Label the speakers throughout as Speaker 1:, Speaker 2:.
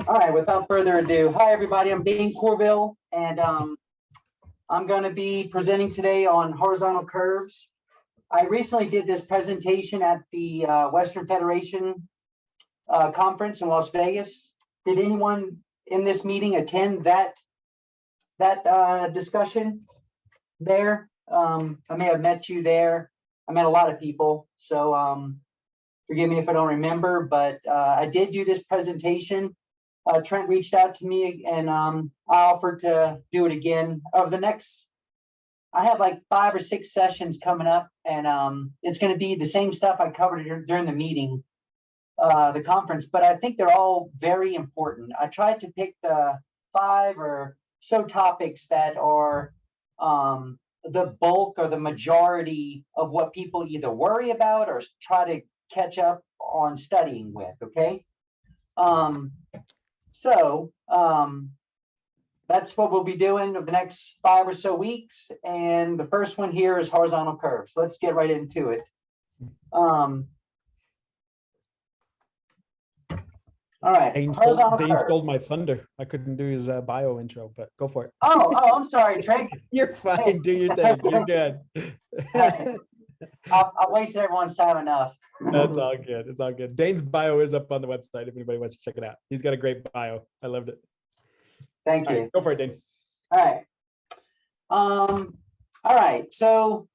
Speaker 1: All right, without further ado, hi everybody, I'm Dane Courville, and I'm going to be presenting today on horizontal curves. I recently did this presentation at the Western Federation conference in Las Vegas. Did anyone in this meeting attend that discussion there? I may have met you there. I met a lot of people, so forgive me if I don't remember, but I did do this presentation. Trent reached out to me and I offered to do it again over the next, I have like 5 or 6 sessions coming up, and it's going to be the same stuff I covered during the meeting, the conference, but I think they're all very important. I tried to pick the 5 or so topics that are the bulk or the majority of what people either worry about or try to catch up on studying with, okay? So that's what we'll be doing over the next 5 or so weeks. And the first one here is horizontal curves. So let's get right into it. All right.
Speaker 2: Dane stole my thunder. I couldn't do his bio intro, but go for it.
Speaker 1: Oh, I'm sorry, Trey.
Speaker 2: You're fine. Do your thing. You're good.
Speaker 1: I wasted everyone's time enough.
Speaker 2: That's all good. It's all good. Dane's bio is up on the website if anybody wants to check it out. He's got a great bio. I loved it.
Speaker 1: Thank you.
Speaker 2: Right, go for it, Dane.
Speaker 1: All right. So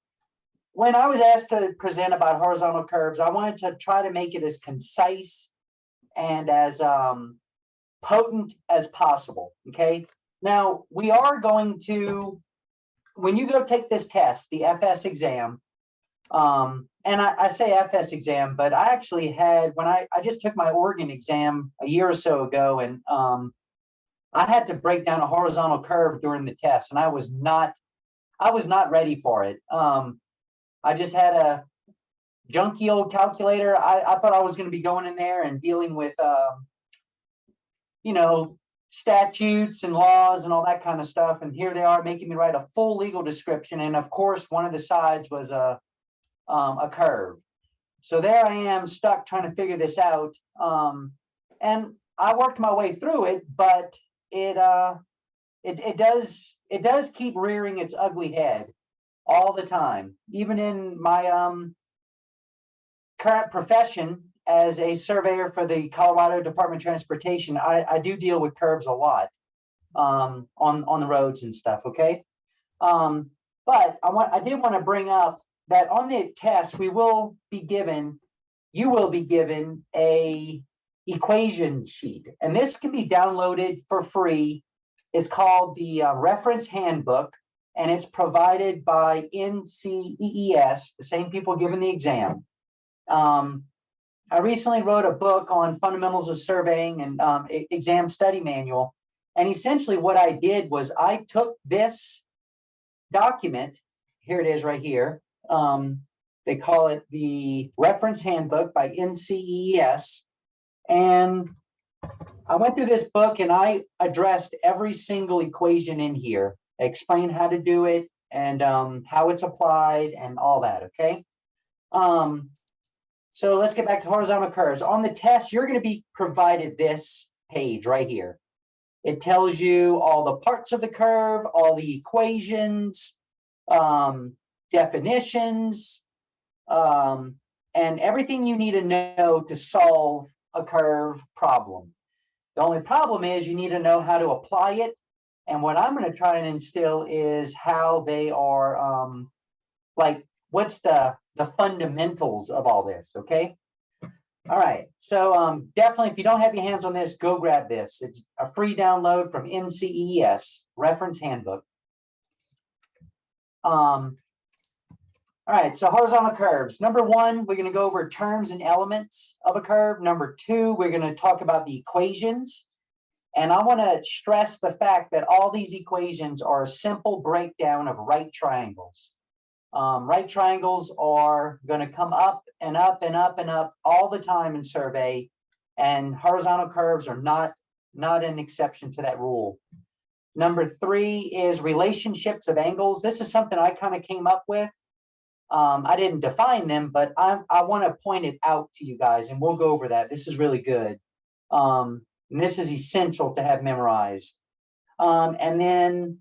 Speaker 1: when I was asked to present about horizontal curves, I wanted to try to make it as concise and as potent as possible. Okay. Now we are going to, when you go take this test, the FS exam, and I say FS exam, but I actually had, when I just took my Oregon exam a year or so ago, and I had to break down a horizontal curve during the test, and I was not ready for it. I just had a junky old calculator. I thought I was going to be going in there and dealing with, statutes and laws and all that kind of stuff. And here they are making me write a full legal description. And of course, one of the sides was a curve. So there I am stuck trying to figure this out. And I worked my way through it, but it does keep rearing its ugly head all the time. Even in my current profession as a surveyor for the Colorado Department of Transportation, I do deal with curves a lot on the roads and stuff. Okay. But I did want to bring up that on the test, you will be given a equation sheet, and this can be downloaded for free. It's called the reference handbook, and it's provided by NCEES, the same people giving the exam. I recently wrote a book on fundamentals of surveying and exam study manual, and essentially what I did was I took this document, here it is right here. They call it the reference handbook by NCEES. And I went through this book and I addressed every single equation in here. I explained how to do it and how it's applied and all that. Okay. So let's get back to horizontal curves. On the test, you're going to be provided this page right here. It tells you all the parts of the curve, all the equations, definitions, and everything you need to know to solve a curve problem. The only problem is you need to know how to apply it. And what I'm going to try and instill is how they are, what's the fundamentals of all this, okay? All right, so definitely if you don't have your hands on this, go grab this. It's a free download from NCEES, reference handbook. All right, so horizontal curves. Number 1, we're going to go over terms and elements of a curve. Number 2, we're going to talk about the equations. And I want to stress the fact that all these equations are a simple breakdown of right triangles. Right triangles are going to come up and up and up and up all the time in survey, and horizontal curves are not an exception to that rule. Number 3 is relationships of angles. This is something I kind of came up with. I didn't define them, but I want to point it out to you guys, and we'll go over that. This is really good. And this is essential to have memorized. And then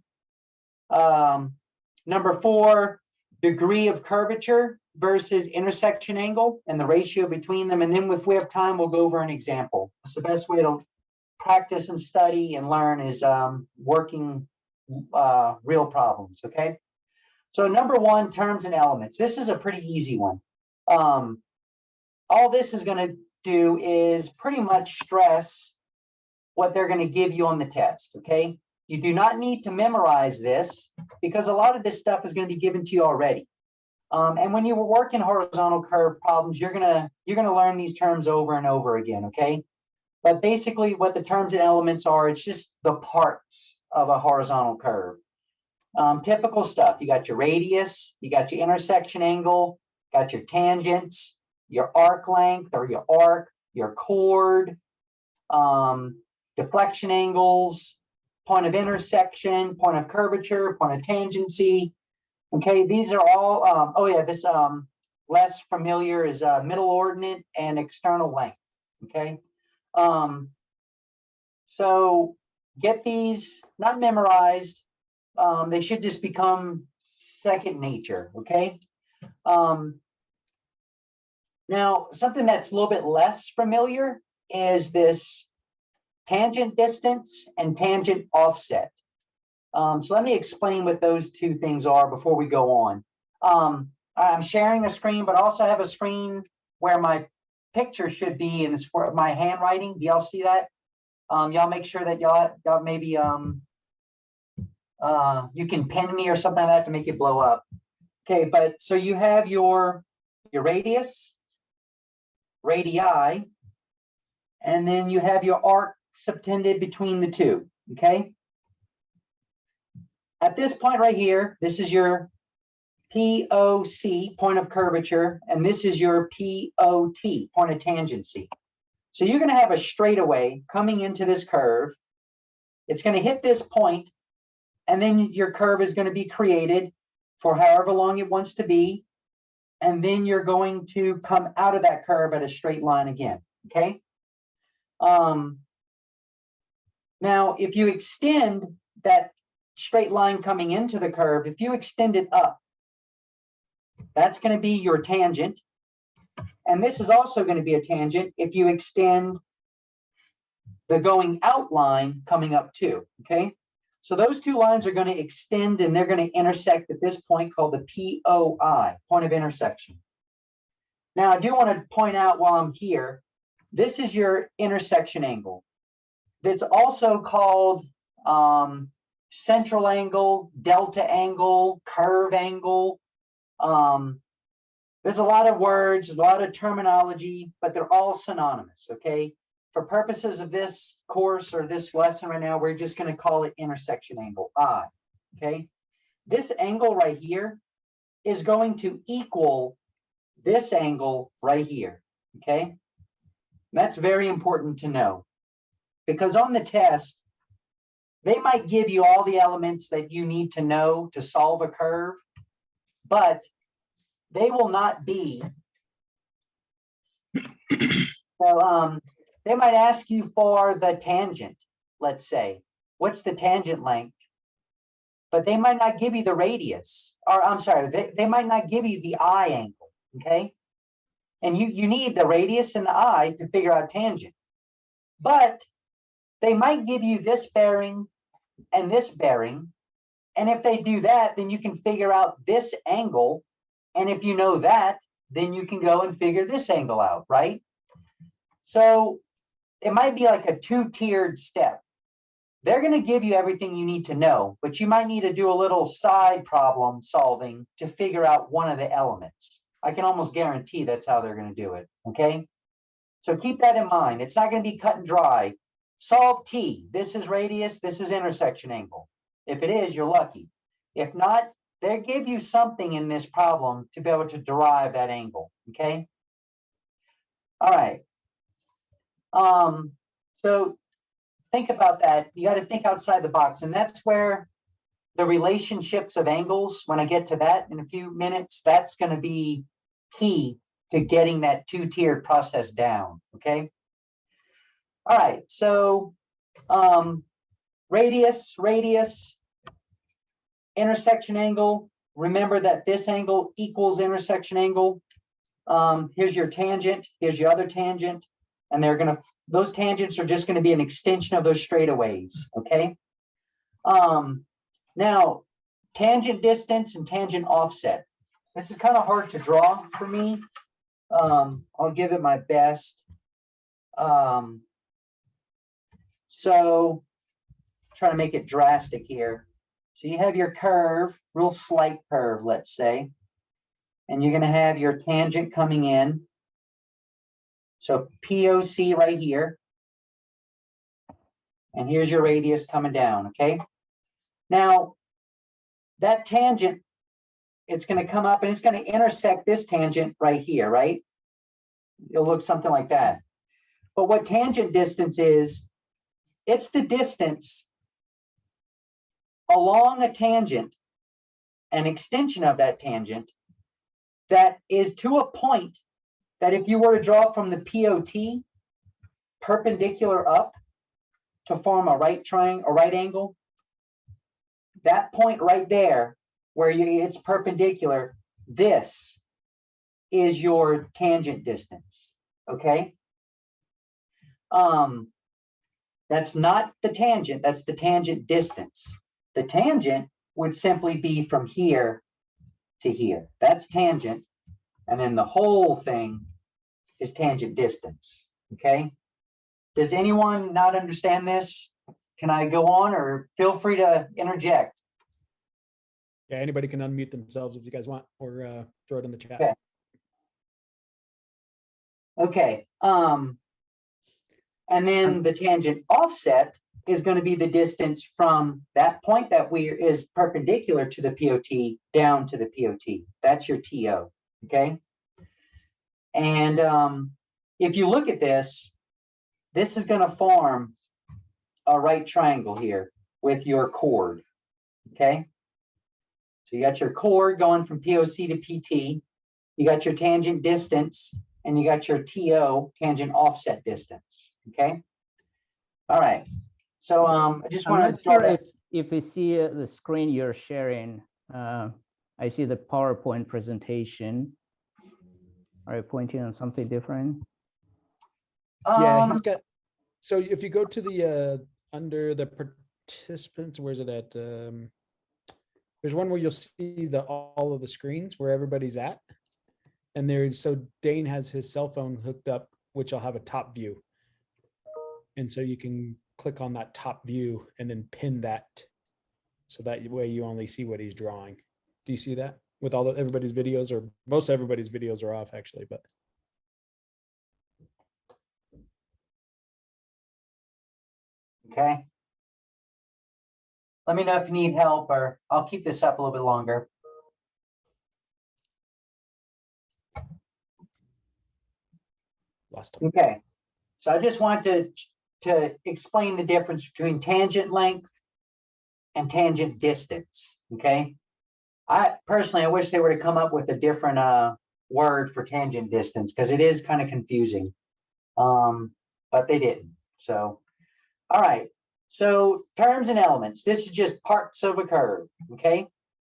Speaker 1: number 4, degree of curvature versus intersection angle and the ratio between them. And then if we have time, we'll go over an example. That's the best way to practice and study and learn is working real problems, okay? So number 1, terms and elements. This is a pretty easy one. All this is going to do is pretty much stress what they're going to give you on the test, okay? You do not need to memorize this because a lot of this stuff is going to be given to you already. And when you were working horizontal curve problems, you're gonna learn these terms over and over again, okay? But basically what the terms and elements are, it's just the parts of a horizontal curve. Typical stuff, you got your radius, you got your intersection angle, got your tangents, your arc length or your arc, your chord, deflection angles, point of intersection, point of curvature, point of tangency. Okay, these are all, this less familiar is middle ordinate and external length, okay? So get these, not memorized, they should just become second nature, okay? Now, something that's a little bit less familiar is this tangent distance and tangent offset. So let me explain what those two things are before we go on. I'm sharing a screen, but also have a screen where my picture should be, and it's for my handwriting. Do y'all see that? Y'all make sure that y'all maybe you can pin me or something like that to make it blow up. Okay, but so you have your radius, radii, and then you have your arc subtended between the two, okay? At this point right here, this is your POC, point of curvature, and this is your POT, point of tangency. So you're going to have a straightaway coming into this curve. It's going to hit this point, and then your curve is going to be created for however long it wants to be, and then you're going to come out of that curve at a straight line again, okay? Now, if you extend that straight line coming into the curve, if you extend it up, that's going to be your tangent. And this is also going to be a tangent if you extend the going out line coming up too, okay? So those two lines are going to extend and they're going to intersect at this point called the POI, point of intersection. Now, I do want to point out while I'm here, this is your intersection angle. That's also called central angle, delta angle, curve angle. There's a lot of words, a lot of terminology, but they're all synonymous, okay? For purposes of this course or this lesson right now, we're just going to call it intersection angle, I, okay? This angle right here is going to equal this angle right here, okay? That's very important to know because on the test, they might give you all the elements that you need to know to solve a curve, but they will not be. So they might ask you for the tangent, let's say. What's the tangent length? But they might not give you the radius. Or I'm sorry, they might not give you the eye angle, okay? And you need the radius and the eye to figure out tangent. But they might give you this bearing and this bearing. And if they do that, then you can figure out this angle. And if you know that, then you can go and figure this angle out, right? So it might be like a two-tiered step. They're going to give you everything you need to know, but you might need to do a little side problem solving to figure out one of the elements. I can almost guarantee that's how they're going to do it, okay? So keep that in mind. It's not going to be cut and dry. Solve T. This is radius, this is intersection angle. If it is, you're lucky. If not, they give you something in this problem to be able to derive that angle, okay? All right. So think about that. You got to think outside the box, and that's where the relationships of angles, when I get to that in a few minutes, that's going to be key to getting that two-tiered process down, okay? All right, so radius, intersection angle. Remember that this angle equals intersection angle. Here's your tangent, here's your other tangent, and those tangents are just gonna be an extension of those straightaways, okay? Now, tangent distance and tangent offset. This is kind of hard to draw for me. I'll give it my best. So try to make it drastic here. So you have your curve, real slight curve, let's say, and you're going to have your tangent coming in. So POC right here. And here's your radius coming down, okay? Now, that tangent, it's going to come up and it's going to intersect this tangent right here, right? It'll look something like that. But what tangent distance is, it's the distance along a tangent, an extension of that tangent, that is to a point that if you were to draw from the POT perpendicular up to form a right triangle or right angle, that point right there where it's perpendicular, this is your tangent distance, okay? That's not the tangent, that's the tangent distance. The tangent would simply be from here to here. That's tangent. And then the whole thing is tangent distance, okay? Does anyone not understand this? Can I go on, or feel free to interject?
Speaker 2: Yeah, anybody can unmute themselves if you guys want, or throw it in the chat.
Speaker 1: Okay. Okay. And then the tangent offset is going to be the distance from that point that is perpendicular to the POT down to the POT. That's your TO, okay? And if you look at this, this is going to form a right triangle here with your chord, okay? So you got your chord going from POC to PT, you got your tangent distance, and you got your TO, tangent offset distance, okay? All right, so I just want to draw that.
Speaker 3: If you see the screen you're sharing, I see the PowerPoint presentation. Are you pointing on something different?
Speaker 2: Yeah, he's got, so if you go to the, under the participants, where's it at? There's one where you'll see all of the screens where everybody's at. And so Dane has his cell phone hooked up, which will have a top view. And so you can click on that top view and then pin that. So that way you only see what he's drawing. Do you see that? With everybody's videos, or most everybody's videos are off actually, but.
Speaker 1: Okay. Let me know if you need help, or I'll keep this up a little bit longer.
Speaker 2: Lost him.
Speaker 1: Okay. So I just want to explain the difference between tangent length and tangent distance, okay? I personally wish they were to come up with a different word for tangent distance, because it is kind of confusing. But they didn't. So, all right. So terms and elements. This is just parts of a curve, okay?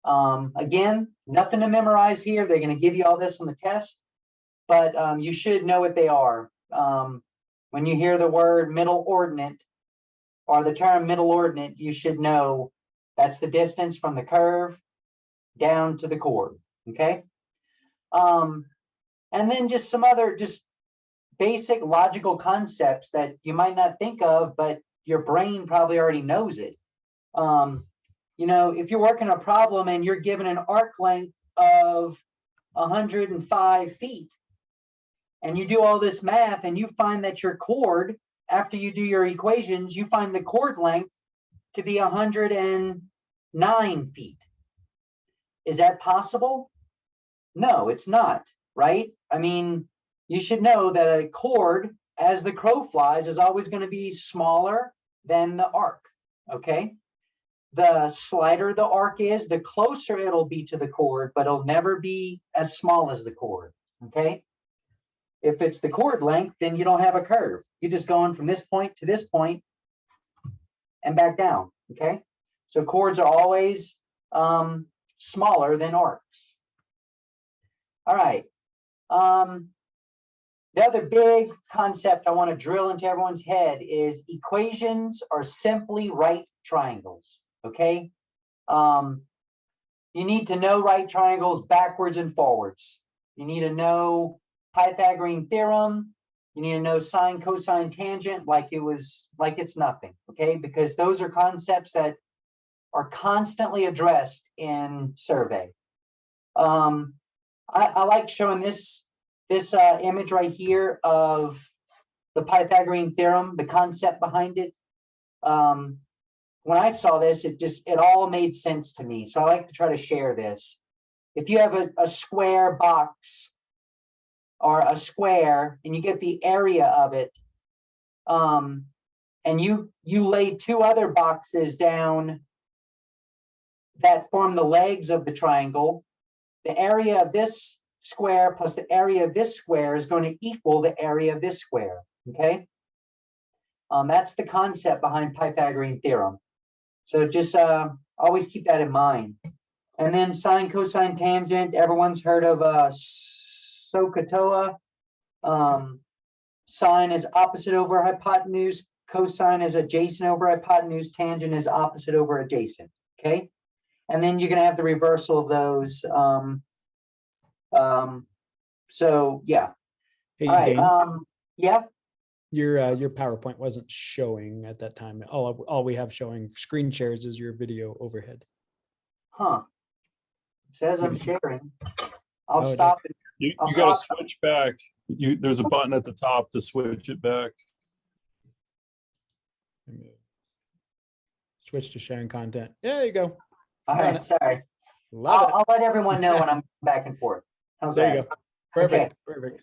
Speaker 1: Again, nothing to memorize here. They're going to give you all this on the test, but you should know what they are. When you hear the word middle ordinate or the term middle ordinate, you should know that's the distance from the curve down to the chord, okay? And then just some other basic logical concepts that you might not think of, but your brain probably already knows it. You know, if you're working a problem and you're given an arc length of 105 feet, and you do all this math and you find that your chord, after you do your equations, you find the chord length to be 109 feet. Is that possible? No, it's not, right? I mean, you should know that a chord, as the crow flies, is always going to be smaller than the arc, okay? The slighter the arc is, the closer it'll be to the chord, but it'll never be as small as the chord, okay? If it's the chord length, then you don't have a curve. You're just going from this point to this point and back down, okay? So chords are always smaller than arcs. All right. The other big concept I want to drill into everyone's head is equations are simply right triangles, okay? You need to know right triangles backwards and forwards. You need to know Pythagorean theorem. You need to know sine, cosine, tangent like it's nothing, okay? Because those are concepts that are constantly addressed in survey. I like showing this image right here of the Pythagorean theorem, the concept behind it. When I saw this, it all made sense to me. So I like to try to share this. If you have a square box or a square and you get the area of it, and you lay two other boxes down that form the legs of the triangle, the area of this square plus the area of this square is going to equal the area of this square, okay? That's the concept behind Pythagorean theorem. So just always keep that in mind. And then sine, cosine, tangent, everyone's heard of SOHCAHTOA. Sine is opposite over hypotenuse, cosine is adjacent over hypotenuse, tangent is opposite over adjacent, okay? And then you're going to have the reversal of those. So yeah.
Speaker 2: Hey,
Speaker 1: All right.
Speaker 2: Dane,
Speaker 1: Yeah.
Speaker 2: your PowerPoint wasn't showing at that time. All we have showing screen shares is your video overhead.
Speaker 1: Huh. It says I'm sharing. I'll
Speaker 2: Oh,
Speaker 1: stop it.
Speaker 4: You
Speaker 1: I'll
Speaker 4: got to
Speaker 1: stop.
Speaker 4: switch back. There's a button at the top to switch it back.
Speaker 2: Switch to sharing content. There you go.
Speaker 1: All
Speaker 2: Got
Speaker 1: right.
Speaker 2: it.
Speaker 1: Sorry.
Speaker 2: Love it.
Speaker 1: I'll let everyone know when I'm back and forth. How's
Speaker 2: There
Speaker 1: that?
Speaker 2: you go. Perfect. Perfect.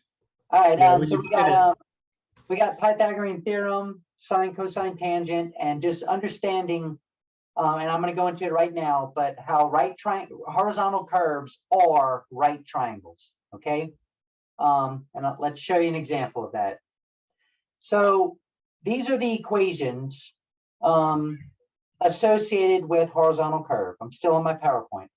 Speaker 1: All right.
Speaker 2: Yeah, when
Speaker 1: So
Speaker 2: you
Speaker 1: we
Speaker 2: did it-
Speaker 1: got Pythagorean theorem, sine, cosine, tangent, and just understanding. And I'm going to go into it right now, but how horizontal curves are right triangles. Okay. And let's show you an example of that. So these are the equations associated with horizontal curve. I'm still on my PowerPoint.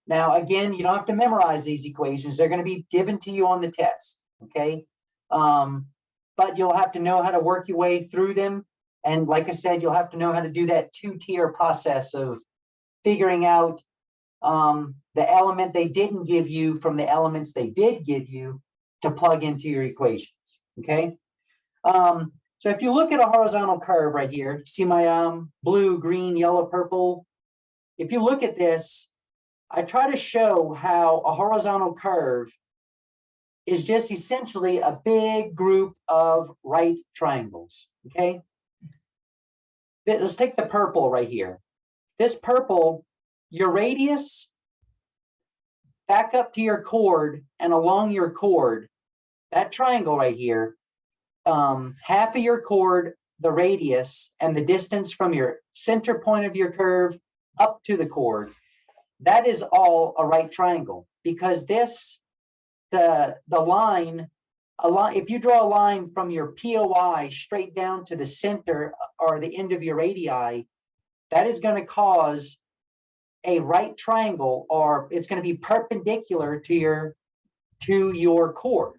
Speaker 1: Now, again, you don't have to memorize these equations. They're going to be given to you on the test, okay? But you'll have to know how to work your way through them. And like I said, you'll have to know how to do that two-tier process of figuring out the element they didn't give you from the elements they did give you to plug into your equations, okay? So if you look at a horizontal curve right here, see my blue, green, yellow, purple. If you look at this, I try to show how a horizontal curve is just essentially a big group of right triangles, okay? Let's take the purple right here. This purple, your radius, back up to your chord and along your chord, that triangle right here, half of your chord, the radius, and the distance from your center point of your curve up to the chord, that is all a right triangle, because this, the line, if you draw a line from your POI straight down to the center or the end of your radii, that is going to cause a right triangle, or it's going to be perpendicular to your chord.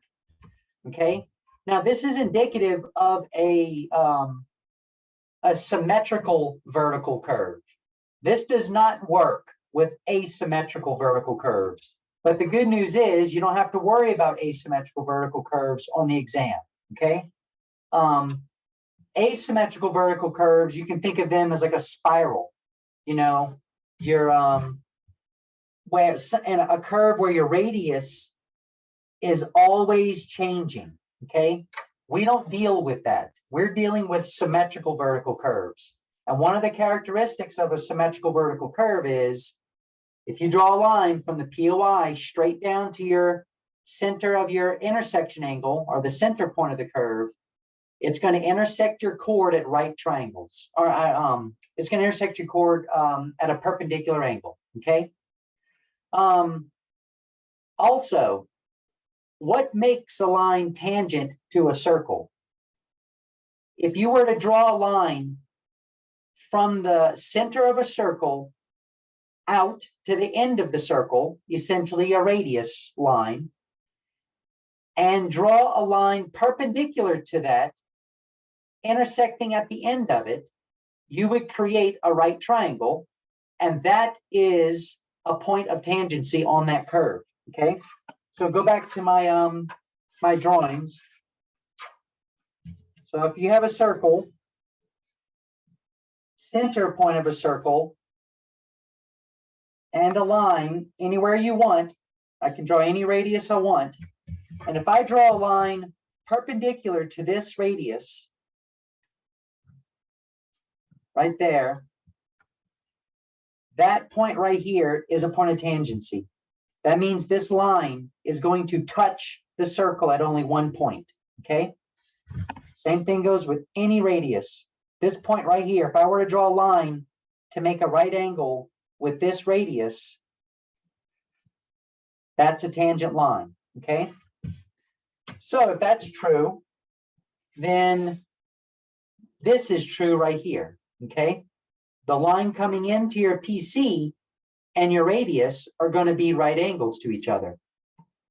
Speaker 1: Okay. Now this is indicative of a symmetrical vertical curve. This does not work with asymmetrical vertical curves. But the good news is you don't have to worry about asymmetrical vertical curves on the exam, okay? Asymmetrical vertical curves, you can think of them as like a spiral. You know, you're where in a curve where your radius is always changing, okay? We don't deal with that. We're dealing with symmetrical vertical curves. And one of the characteristics of a symmetrical vertical curve is if you draw a line from the POI straight down to your center of your intersection angle, or the center point of the curve, it's going to intersect your chord at right triangles, or it's going to intersect your chord at a perpendicular angle, okay? Also, what makes a line tangent to a circle? If you were to draw a line from the center of a circle out to the end of the circle, essentially a radius line, and draw a line perpendicular to that, intersecting at the end of it, you would create a right triangle, and that is a point of tangency on that curve, okay? So go back to my my drawings. So if you have a circle, center point of a circle, and a line anywhere you want, I can draw any radius I want. And if I draw a line perpendicular to this radius, right there, that point right here is a point of tangency. That means this line is going to touch the circle at only one point, okay? Same thing goes with any radius. This point right here, if I were to draw a line to make a right angle with this radius, that's a tangent line, okay? So if that's true, then this is true right here, okay? The line coming into your PC and your radius are going to be right angles to each other.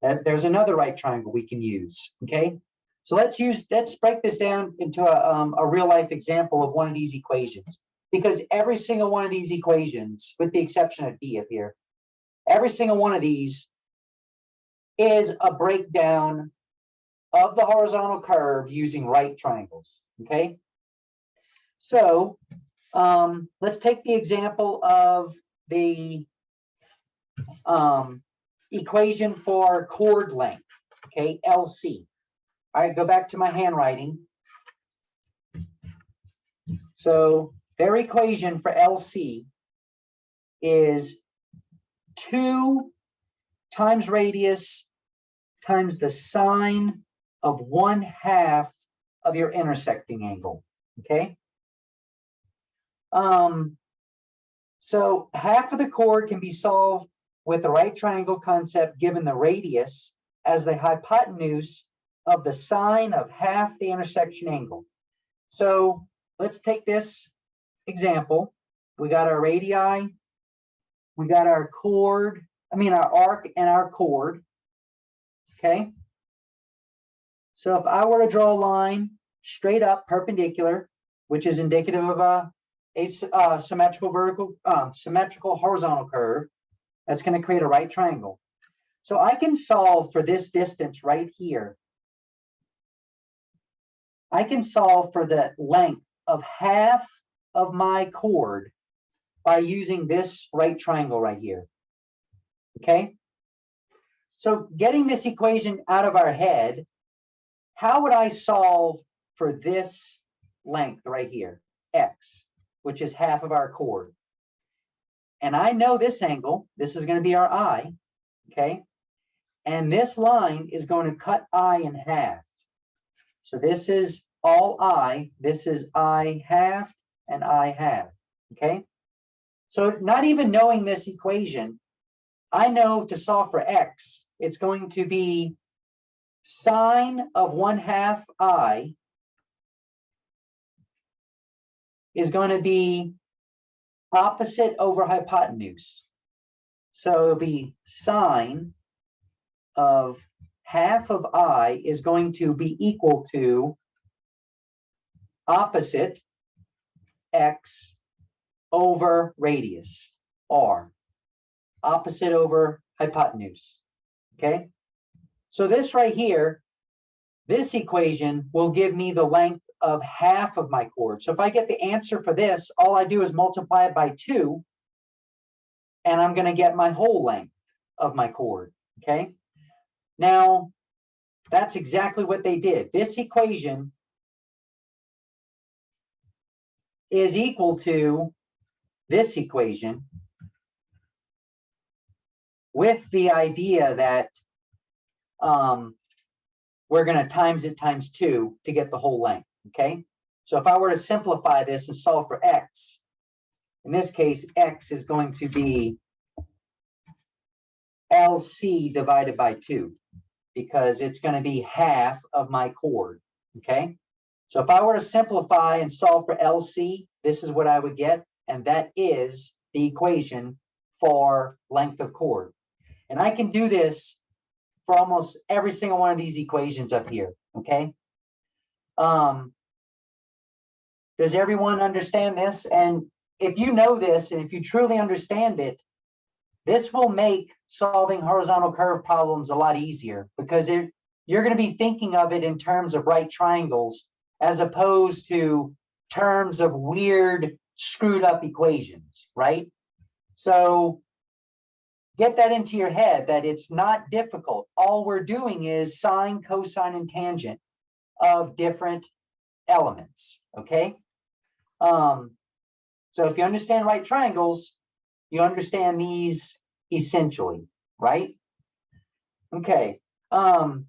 Speaker 1: There's another right triangle we can use, okay? So let's break this down into a real life example of one of these equations, because every single one of these equations, with the exception of D up here, every single one of these is a breakdown of the horizontal curve using right triangles, okay? So let's take the example of the equation for chord length, okay, LC. All right, go back to my handwriting. So their equation for LC is 2 times radius times the sine of 1/2 of your intersecting angle, okay? So half of the chord can be solved with the right triangle concept given the radius as the hypotenuse of the sine of half the intersection angle. So let's take this example. We got our radii, we got our chord, our arc and our chord, okay? So if I were to draw a line straight up perpendicular, which is indicative of a symmetrical horizontal curve, that's going to create a right triangle. So I can solve for this distance right here. I can solve for the length of half of my chord by using this right triangle right here, okay? So getting this equation out of our head, how would I solve for this length right here, x, which is half of our chord? And I know this angle, this is going to be our I, okay? And this line is going to cut I in half. So this is all I, this is I halved and I halved, okay? So not even knowing this equation, I know to solve for x, it's going to be sine of 1/2 I is going to be opposite over hypotenuse. So it'll be sine of half of I is going to be equal to opposite x over radius, r, opposite over hypotenuse, okay? So this right here, this equation will give me the length of half of my chord. So if I get the answer for this, all I do is multiply it by 2, and I'm going to get my whole length of my chord, okay? Now, that's exactly what they did. This equation is equal to this equation with the idea that we're going to times it times 2 to get the whole length, okay? So if I were to simplify this and solve for x, in this case, x is going to be LC divided by 2, because it's going to be half of my chord, okay? So if I were to simplify and solve for LC, this is what I would get, and that is the equation for length of chord. And I can do this for almost every single one of these equations up here, okay? Does everyone understand this? And if you know this, and if you truly understand it, this will make solving horizontal curve problems a lot easier, because you're going to be thinking of it in terms of right triangles as opposed to terms of weird, screwed up equations, right? So get that into your head that it's not difficult. All we're doing is sine, cosine, and tangent of different elements, okay? So if you understand right triangles, you understand these essentially, right? Okay. And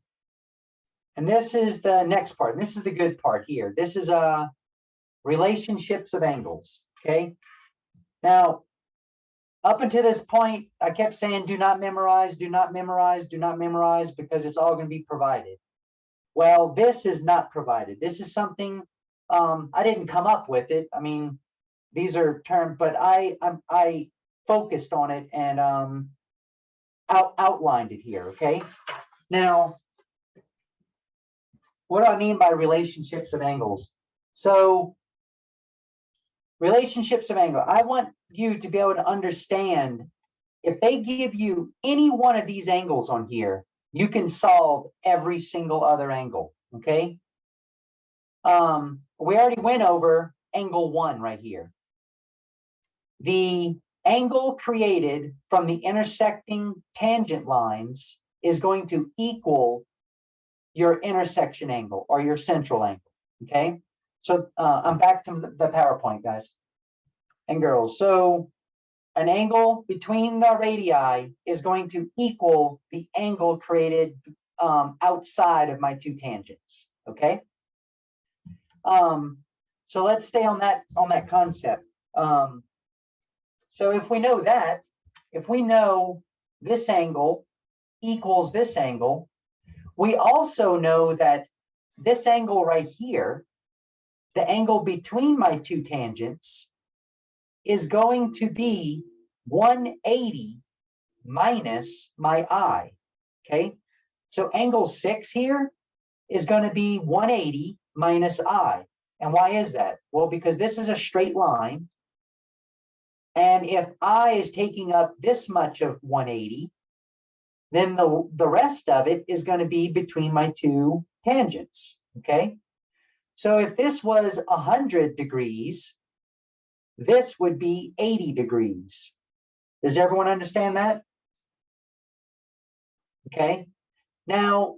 Speaker 1: this is the next part. And this is the good part here. This is relationships of angles, okay? Now, up until this point, I kept saying, do not memorize, do not memorize, do not memorize, because it's all going to be provided. Well, this is not provided. This is something, I didn't come up with it. I mean, these are terms, but I focused on it and outlined it here, okay? Now, what do I mean by relationships of angles? So, relationships of angle, I want you to be able to understand, if they give you any one of these angles on here, you can solve every single other angle, okay? We already went over angle 1 right here. The angle created from the intersecting tangent lines is going to equal your intersection angle or your central angle, okay? So I'm back to the PowerPoint, guys and girls. So an angle between the radii is going to equal the angle created outside of my two tangents, okay? So let's stay on that concept. So if we know that, if we know this angle equals this angle, we also know that this angle right here, the angle between my two tangents, is going to be 180 minus my I, okay? So angle 6 here is going to be 180 minus I. And why is that? Well, because this is a straight line. And if I is taking up this much of 180, then the rest of it is going to be between my two tangents, okay? So if this was 100 degrees, this would be 80 degrees. Does everyone understand that? Okay. Now,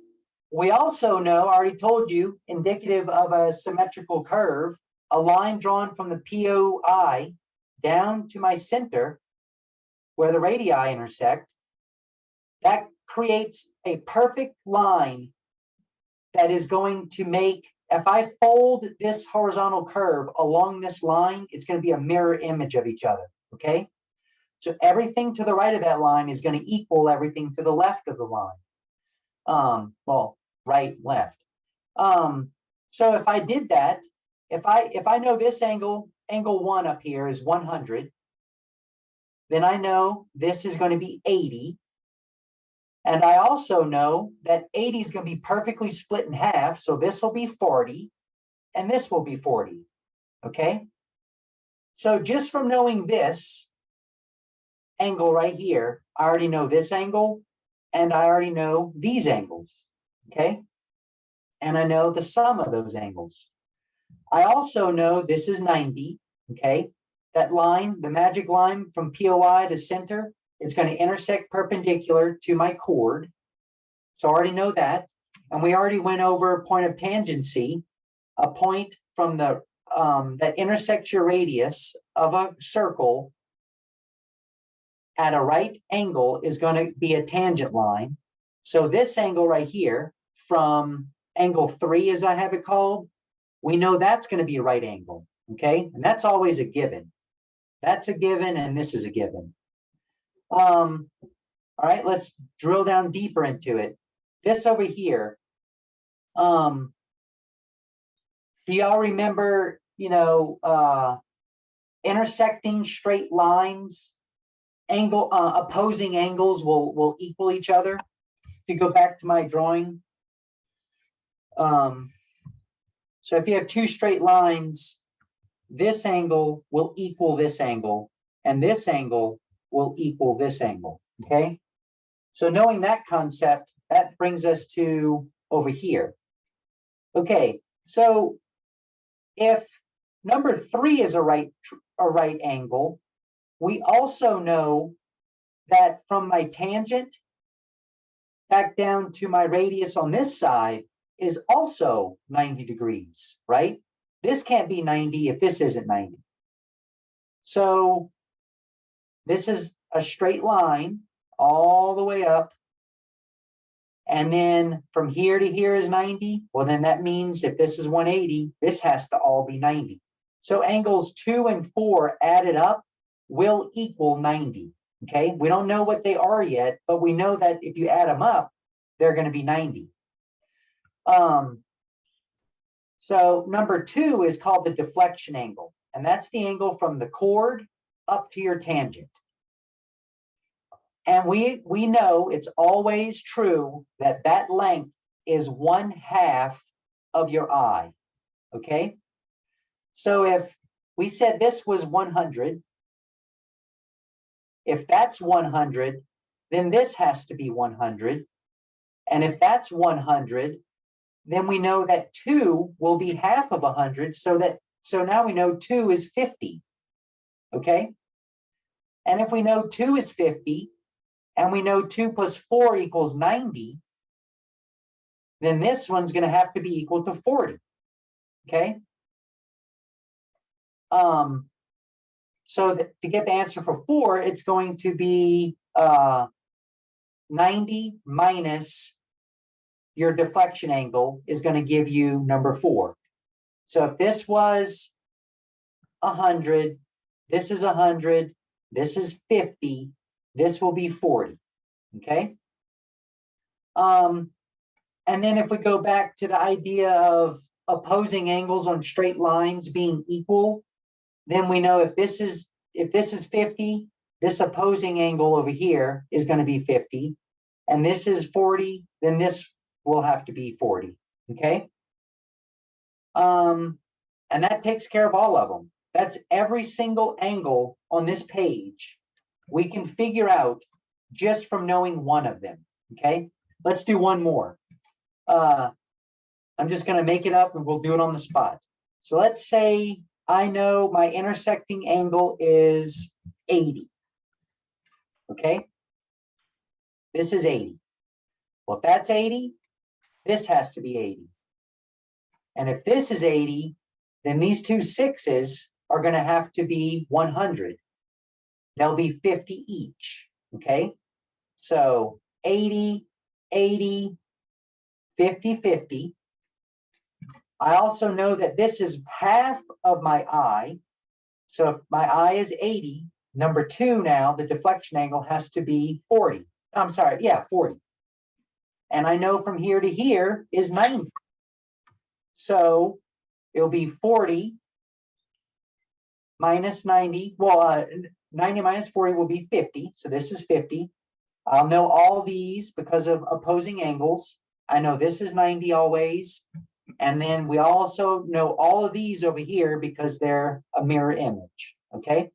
Speaker 1: we also know, I already told you, indicative of a symmetrical curve, a line drawn from the POI down to my center, where the radii intersect, that creates a perfect line that is going to make, if I fold this horizontal curve along this line, it's going to be a mirror image of each other, okay? So everything to the right of that line is going to equal everything to the left of the line. Well, right, left. So if I did that, if I know this angle 1 up here is 100, then I know this is going to be 80. And I also know that 80 is going to be perfectly split in half. So this will be 40 and this will be 40. Okay. So just from knowing this angle right here, I already know this angle and I already know these angles. Okay. And I know the sum of those angles. I also know this is 90. Okay. That line, the magic line from POI to center, it's going to intersect perpendicular to my chord. So I already know that. And we already went over a point of tangency, a point from the that intersects your radius of a circle at a right angle is going to be a tangent line. So this angle right here, from angle 3, as I have it called, we know that's going to be a right angle. Okay. And that's always a given. That's a given, and this is a given. All right, let's drill down deeper into it. this over here, do y'all remember, intersecting straight lines, opposing angles will equal each other? If you go back to my drawing. So if you have two straight lines, this angle will equal this angle, and this angle will equal this angle, okay? So knowing that concept, that brings us to over here. Okay, so if number 3 is a right angle, we also know that from my tangent back down to my radius on this side is also 90 degrees, right? This can't be 90 if this isn't 90. So this is a straight line all the way up. And then from here to here is 90. Well, then that means if this is 180, this has to all be 90. So angles 2 and 4 added up will equal 90. Okay, we don't know what they are yet, but we know that if you add them up, they're going to be 90. So number 2 is called the deflection angle, and that's the angle from the chord up to your tangent. And we know it's always true that that length is 1/2 of your eye, okay? So if we said this was 100, if that's 100, then this has to be 100. And if that's 100, then we know that 2 will be 1/2 of 100. So now we know 2 is 50, okay? And if we know 2 is 50, and we know 2 plus 4 equals 90, then this one's going to have to be equal to 40, okay? So to get the answer for 4, it's going to be 90 minus your deflection angle is going to give you number 4. So if this was 100, this is 100, this is 50, this will be 40, okay? And then if we go back to the idea of opposing angles on straight lines being equal, then we know if this is 50, this opposing angle over here is going to be 50, and this is 40, then this will have to be 40, okay? And that takes care of all of them. That's every single angle on this page we can figure out just from knowing one of them, okay? Let's do one more. I'm just going to make it up and we'll do it on the spot. So let's say I know my intersecting angle is 80, okay? This is 80. Well, if that's 80, this has to be 80. And if this is 80, then these two 6s are going to have to be 100. They'll be 50 each, okay? So 80, 80, 50, 50. I also know that this is 1/2 of my eye. So if my eye is 80, number 2 now, the deflection angle has to be 40. I'm sorry, yeah, 40. And I know from here to here is 90. So it'll be 40 minus 90. Well, 90 minus 40 will be 50. So this is 50. I'll know all these because of opposing angles. I know this is 90 always. And then we also know all of these over here because they're a mirror image, okay?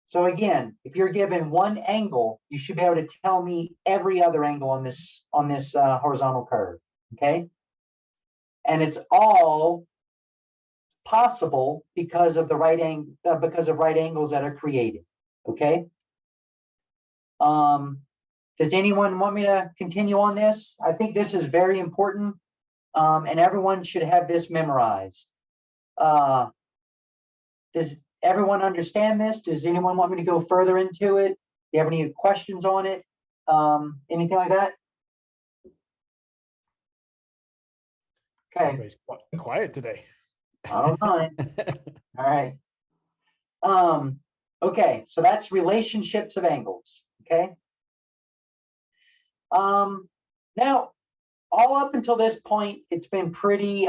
Speaker 1: So again, if you're given one angle, you should be able to tell me every other angle on this horizontal curve, okay? And it's all possible because of the right angles that are created, okay? Does anyone want me to continue on this? I think this is very important, and everyone should have this memorized. Does everyone understand this? Does anyone want me to go further into it? Do you have any questions on it? Anything like that? Okay.
Speaker 2: Everybody's quiet today.
Speaker 1: I don't mind. All right. Okay, so that's relationships of angles. Okay. Now, all up until this point, it's been pretty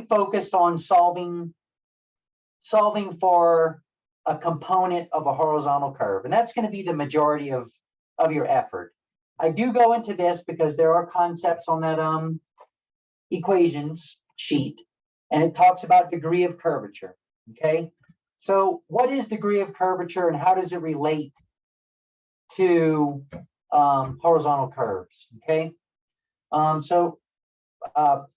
Speaker 1: focused on solving for a component of a horizontal curve, and that's going to be the majority of your effort. I do go into this because there are concepts on that equations sheet, and it talks about degree of curvature. Okay, so what is degree of curvature and how does it relate to horizontal curves? Okay,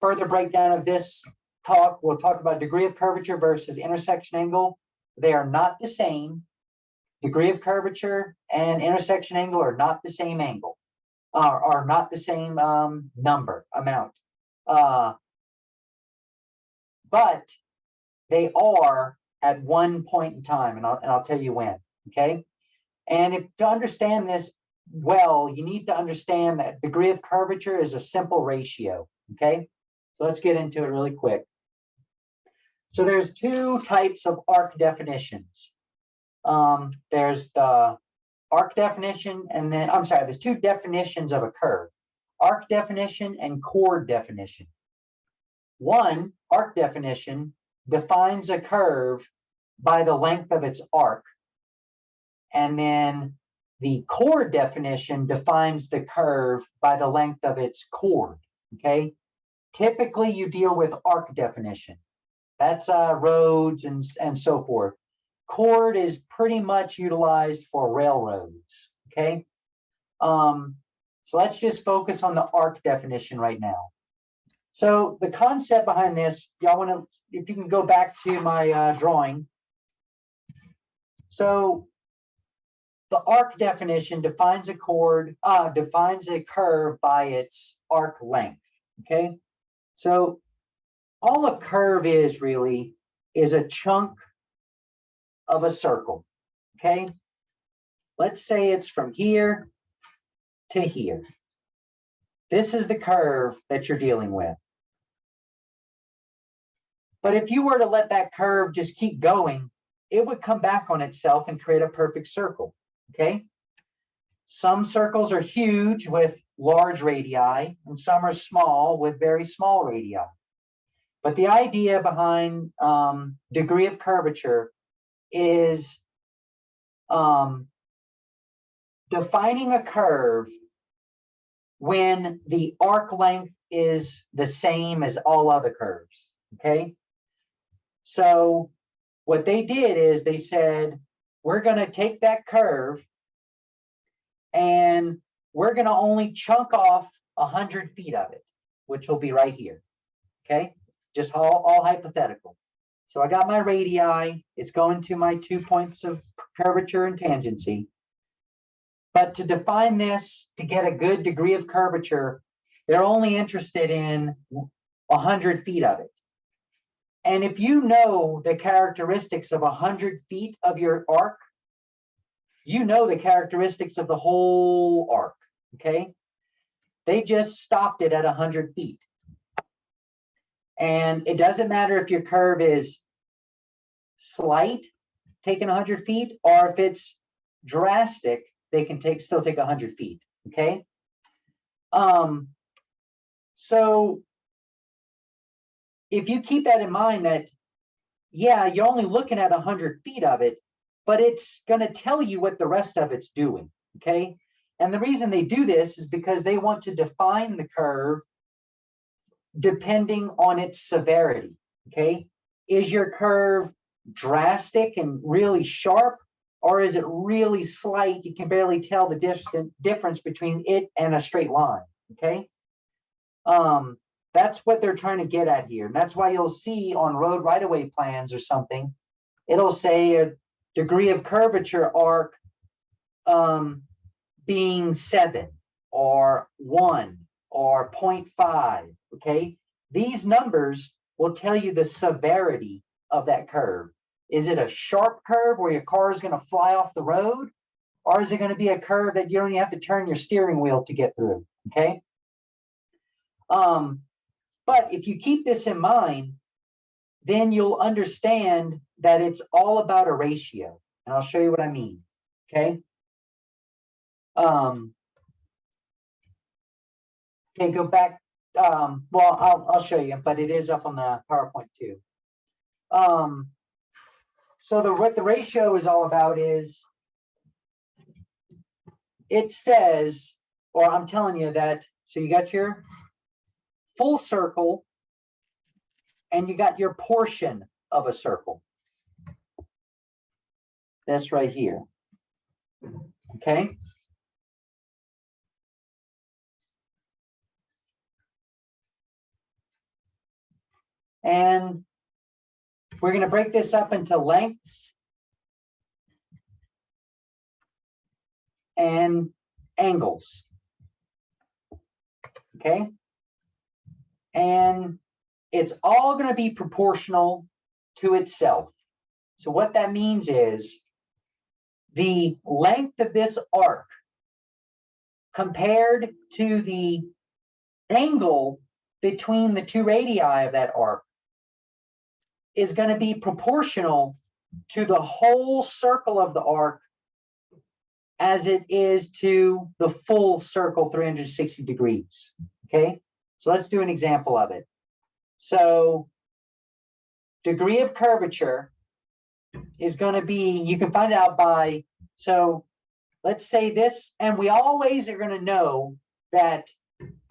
Speaker 1: further breakdown of this talk, we'll talk about degree of curvature versus intersection angle. They are not the same. Degree of curvature and intersection angle are not the same angle, are not the same amount. But they are at one point in time, and I'll tell you when. Okay, and if to understand this well, you need to understand that degree of curvature is a simple ratio. Okay, so let's get into it really quick. So there's two types of arc definitions. There's the arc definition, and then there's two definitions of a curve: arc definition and chord definition. One, arc definition, defines a curve by the length of its arc, and then the chord definition defines the curve by the length of its chord. Okay, typically you deal with arc definition. That's roads and so forth. Chord is pretty much utilized for railroads. Okay, so let's just focus on the arc definition right now. So the concept behind this, y'all want to, if you can go back to my drawing. So the arc definition defines a curve by its arc length. Okay, so all a curve is really is a chunk of a circle. Okay, let's say it's from here to here. This is the curve that you're dealing with. But if you were to let that curve just keep going, it would come back on itself and create a perfect circle. Okay, some circles are huge with large radii, and some are small with very small radii. But the idea behind degree of curvature is defining a curve when the arc length is the same as all other curves. Okay, so what they did is they said, we're going to take that curve and we're going to only chunk off 100 feet of it, which will be right here. Okay, just all hypothetical. So I got my radii, it's going to my 2 points of curvature and tangency. But to define this, to get a good degree of curvature, they're only interested in 100 feet of it. And if you know the characteristics of 100 feet of your arc, you know the characteristics of the whole arc. Okay, they just stopped it at 100 feet. And it doesn't matter if your curve is slight, taking 100 feet, or if it's drastic, they can still take 100 feet. Okay. So if you keep that in mind, that yeah, you're only looking at 100 feet of it, but it's going to tell you what the rest of it's doing. Okay. And the reason they do this is because they want to define the curve depending on its severity. Okay, is your curve drastic and really sharp, or is it really slight? You can barely tell the difference between it and a straight line. Okay, that's what they're trying to get at here. And that's why you'll see on road right-of-way plans or something, it'll say a degree of curvature arc being 7 or 1 or 0.5. Okay, these numbers will tell you the severity of that curve. Is it a sharp curve where your car is going to fly off the road, or is it going to be a curve that you don't even have to turn your steering wheel to get through? Okay, but if you keep this in mind, then you'll understand that it's all about a ratio, and I'll show you what I mean. Okay, Okay, go back. Well, I'll show you, but it is up on the PowerPoint too. So what the ratio is all about is, it says, or I'm telling you that, so you got your full circle and you got your portion of a circle. That's right here. Okay. And we're going to break this up into lengths and angles. Okay. And it's all going to be proportional to itself. So what that means is the length of this arc compared to the angle between the two radii of that arc is going to be proportional to the whole circle of the arc as it is to the full circle 360 degrees. Okay, so let's do an example of it. So degree of curvature is going to be, you can find out by, so let's say this, and we always are going to know that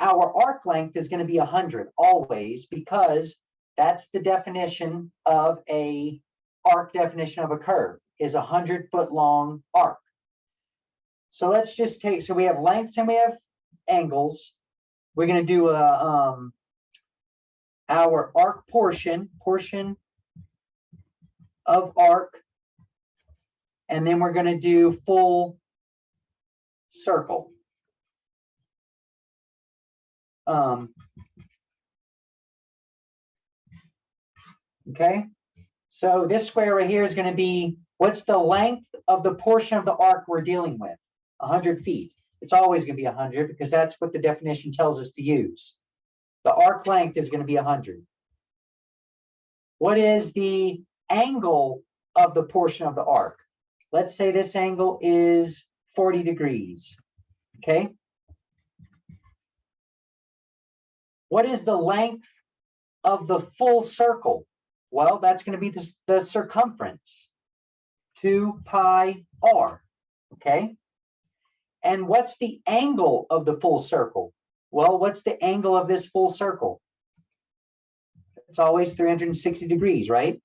Speaker 1: our arc length is going to be 100 always, because that's the definition of a arc definition of a curve, is 100-foot long arc. So let's just take, so we have lengths and we have angles. We're going to do our arc portion of arc, and then we're going to do full circle. Okay, so this square right here is going to be, what's the length of the portion of the arc we're dealing with? 100 feet. It's always going to be 100 because that's what the definition tells us to use. The arc length is going to be 100. What is the angle of the portion of the arc? Let's say this angle is 40 degrees. Okay. What is the length of the full circle? Well, that's going to be the circumference, 2 pi r. Okay. And what's the angle of the full circle? Well, what's the angle of this full circle? It's always 360 degrees, right?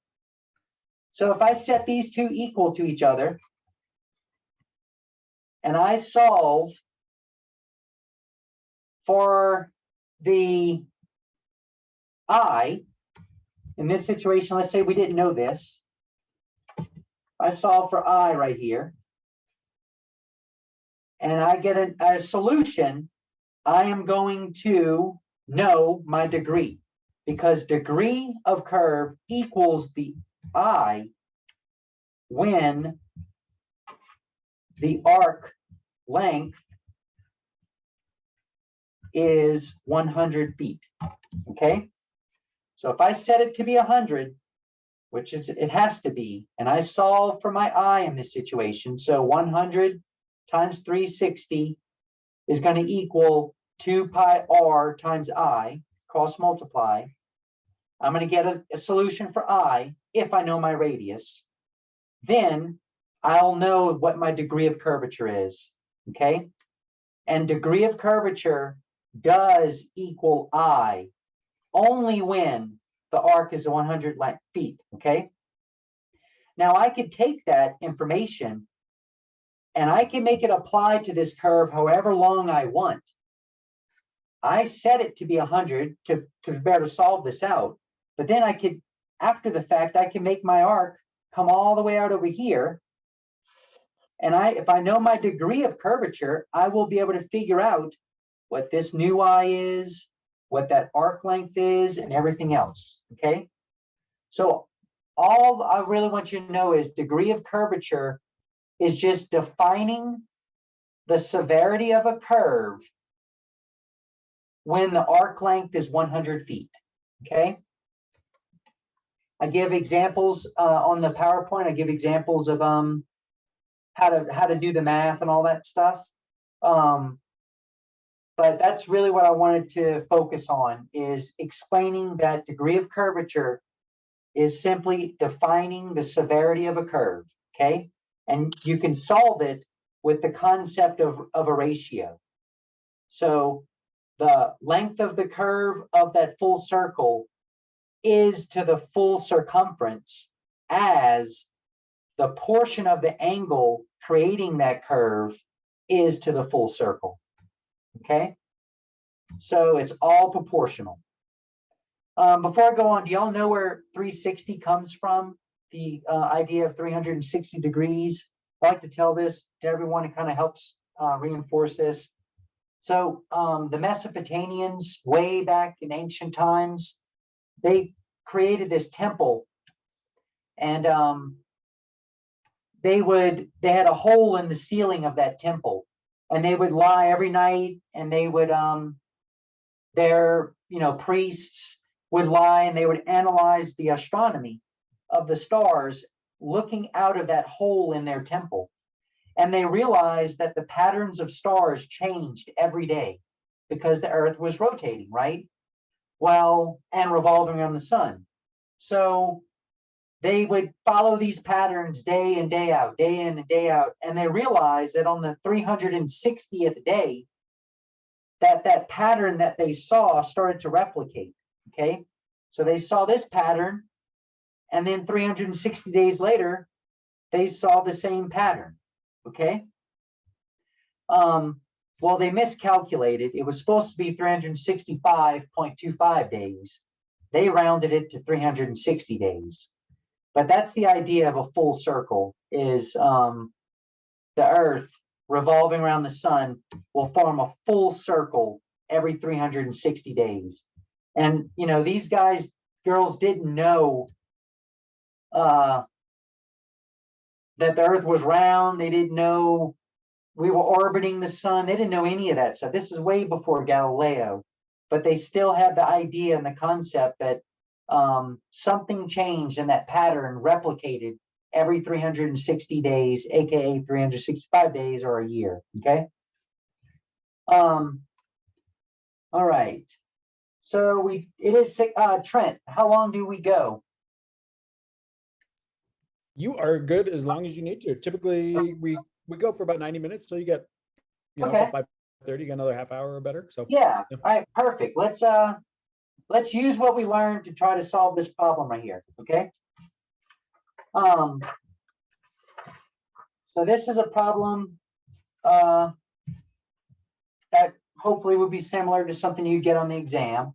Speaker 1: So if I set these two equal to each other and I solve for the I, in this situation, let's say we didn't know this. I solve for I right here, and I get a solution. I am going to know my degree, because degree of curve equals the I when the arc length is 100 feet. Okay. So if I set it to be 100, which is it has to be, and I solve for my I in this situation, so 100 times 360 is going to equal 2 pi r times I, cross multiply. I'm going to get a solution for I if I know my radius. Then I'll know what my degree of curvature is. Okay. And degree of curvature does equal I only when the arc is 100 feet. Okay. Now I could take that information and I can make it apply to this curve however long I want. I set it to be 100 to be able to solve this out. But then I could, after the fact, I can make my arc come all the way out over here. And if I know my degree of curvature, I will be able to figure out what this new I is, what that arc length is, and everything else. Okay. So all I really want you to know is degree of curvature is just defining the severity of a curve when the arc length is 100 feet. Okay. I give examples on the PowerPoint. I give examples of how to do the math and all that stuff. but that's really what I wanted to focus on, is explaining that degree of curvature is simply defining the severity of a curve, okay? And you can solve it with the concept of a ratio. So the length of the curve of that full circle is to the full circumference as the portion of the angle creating that curve is to the full circle. Okay, so it's all proportional. Before I go on, do y'all know where 360 comes from? The idea of 360 degrees. I like to tell this to everyone. It kind of helps reinforce this. So the Mesopotamians, way back in ancient times, they created this temple, and they had a hole in the ceiling of that temple, and they would lie every night, and they would their priests would lie, and they would analyze the astronomy of the stars looking out of that hole in their temple. And they realized that the patterns of stars changed every day because the earth was rotating, right? Well, and revolving around the sun. So they would follow these patterns day in, day out, day in and day out. And they realized that on the 360th day, that pattern that they saw started to replicate, okay? So they saw this pattern, and then 360 days later, they saw the same pattern, okay? Well, they miscalculated. It was supposed to be 365.25 days. They rounded it to 360 days. But that's the idea of a full circle, is the earth revolving around the sun will form a full circle every 360 days. And, these girls didn't know that the earth was round. They didn't know we were orbiting the sun. They didn't know any of that stuff. This is way before Galileo, but they still had the idea and the concept that something changed and that pattern replicated every 360 days, aka 365 days or a year. Okay. All right. So it is Trent, how long do we go?
Speaker 2: You are good as long as you need to. Typically we go for about 90 minutes till you get
Speaker 1: Okay.
Speaker 2: till 5:30, you got another half hour or better. So
Speaker 1: Yeah. All right, perfect. Let's use what we learned to try to solve this problem right here. Okay. So this is a problem that hopefully would be similar to something you get on the exam.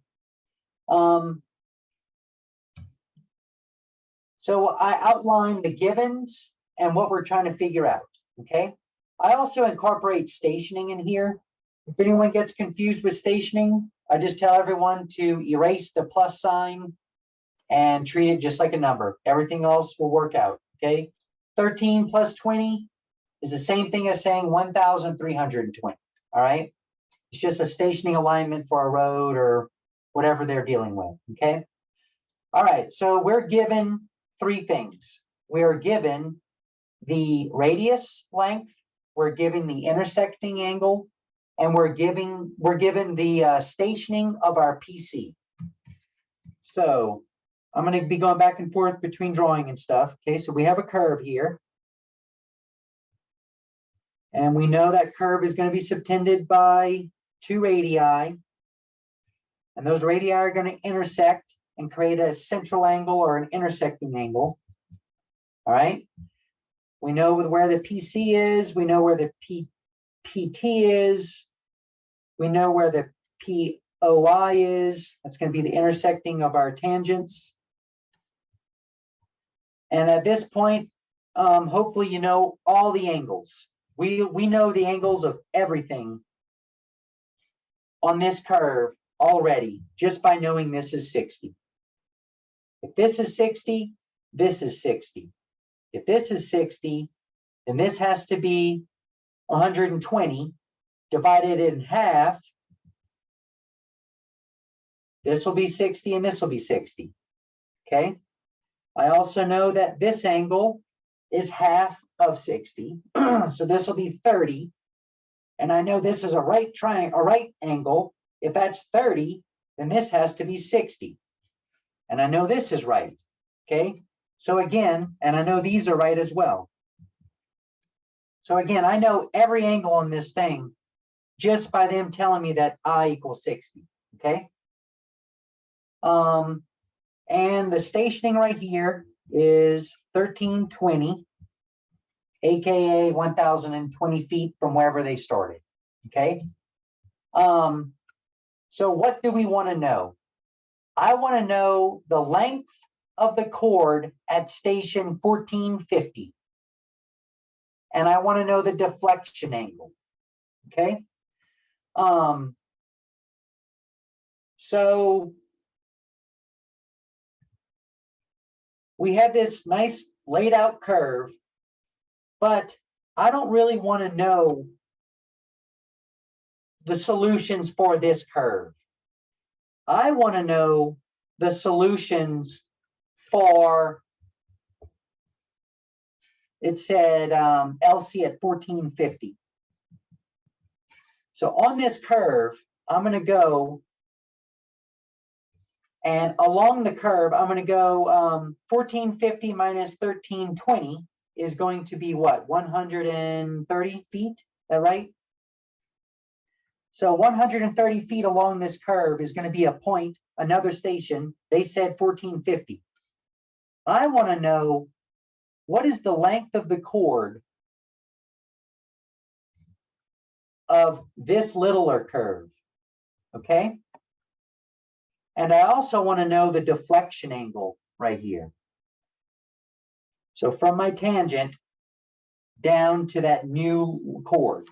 Speaker 1: So I outlined the givens and what we're trying to figure out. Okay. I also incorporate stationing in here. If anyone gets confused with stationing, I just tell everyone to erase the plus sign and treat it just like a number. Everything else will work out. Okay. 13 plus 20 is the same thing as saying 1,320. All right. It's just a stationing alignment for a road or whatever they're dealing with. Okay. All right. So we're given three things. We are given the radius length, we're given the intersecting angle, and we're given the stationing of our PC. So I'm going to be going back and forth between drawing and stuff. Okay, so we have a curve here. And we know that curve is going to be subtended by two radii. And those radii are going to intersect and create a central angle or an intersecting angle. All right. We know where the PC is. We know where the PT is. We know where the POI is. That's going to be the intersecting of our tangents. And at this point, hopefully you know all the angles. We know the angles of everything on this curve already just by knowing this is 60. If this is 60, this is 60. If this is 60, then this has to be 120 divided in half. This will be 60 and this will be 60. Okay. I also know that this angle is half of 60. So this will be 30. And I know this is a right triangle, a right angle. If that's 30, then this has to be 60. And I know this is right. Okay. So again, and I know these are right as well. So again, I know every angle on this thing just by them telling me that I equals 60. Okay. And the stationing right here is 1320, aka 1020 feet from wherever they started. Okay. So what do we want to know? I want to know the length of the chord at station 1450. And I want to know the deflection angle. Okay. So we have this nice laid out curve, but I don't really want to know the solutions for this curve. I want to know the solutions for, it said LC at 1450. So on this curve, I'm going to go, and along the curve, I'm going to go 1450 minus 1320 is going to be what? 130 feet, is that right? So 130 feet along this curve is going to be a point, another station. They said 1450. I want to know what is the length of the chord of this littler curve, okay? And I also want to know the deflection angle right here. So from my tangent down to that new chord.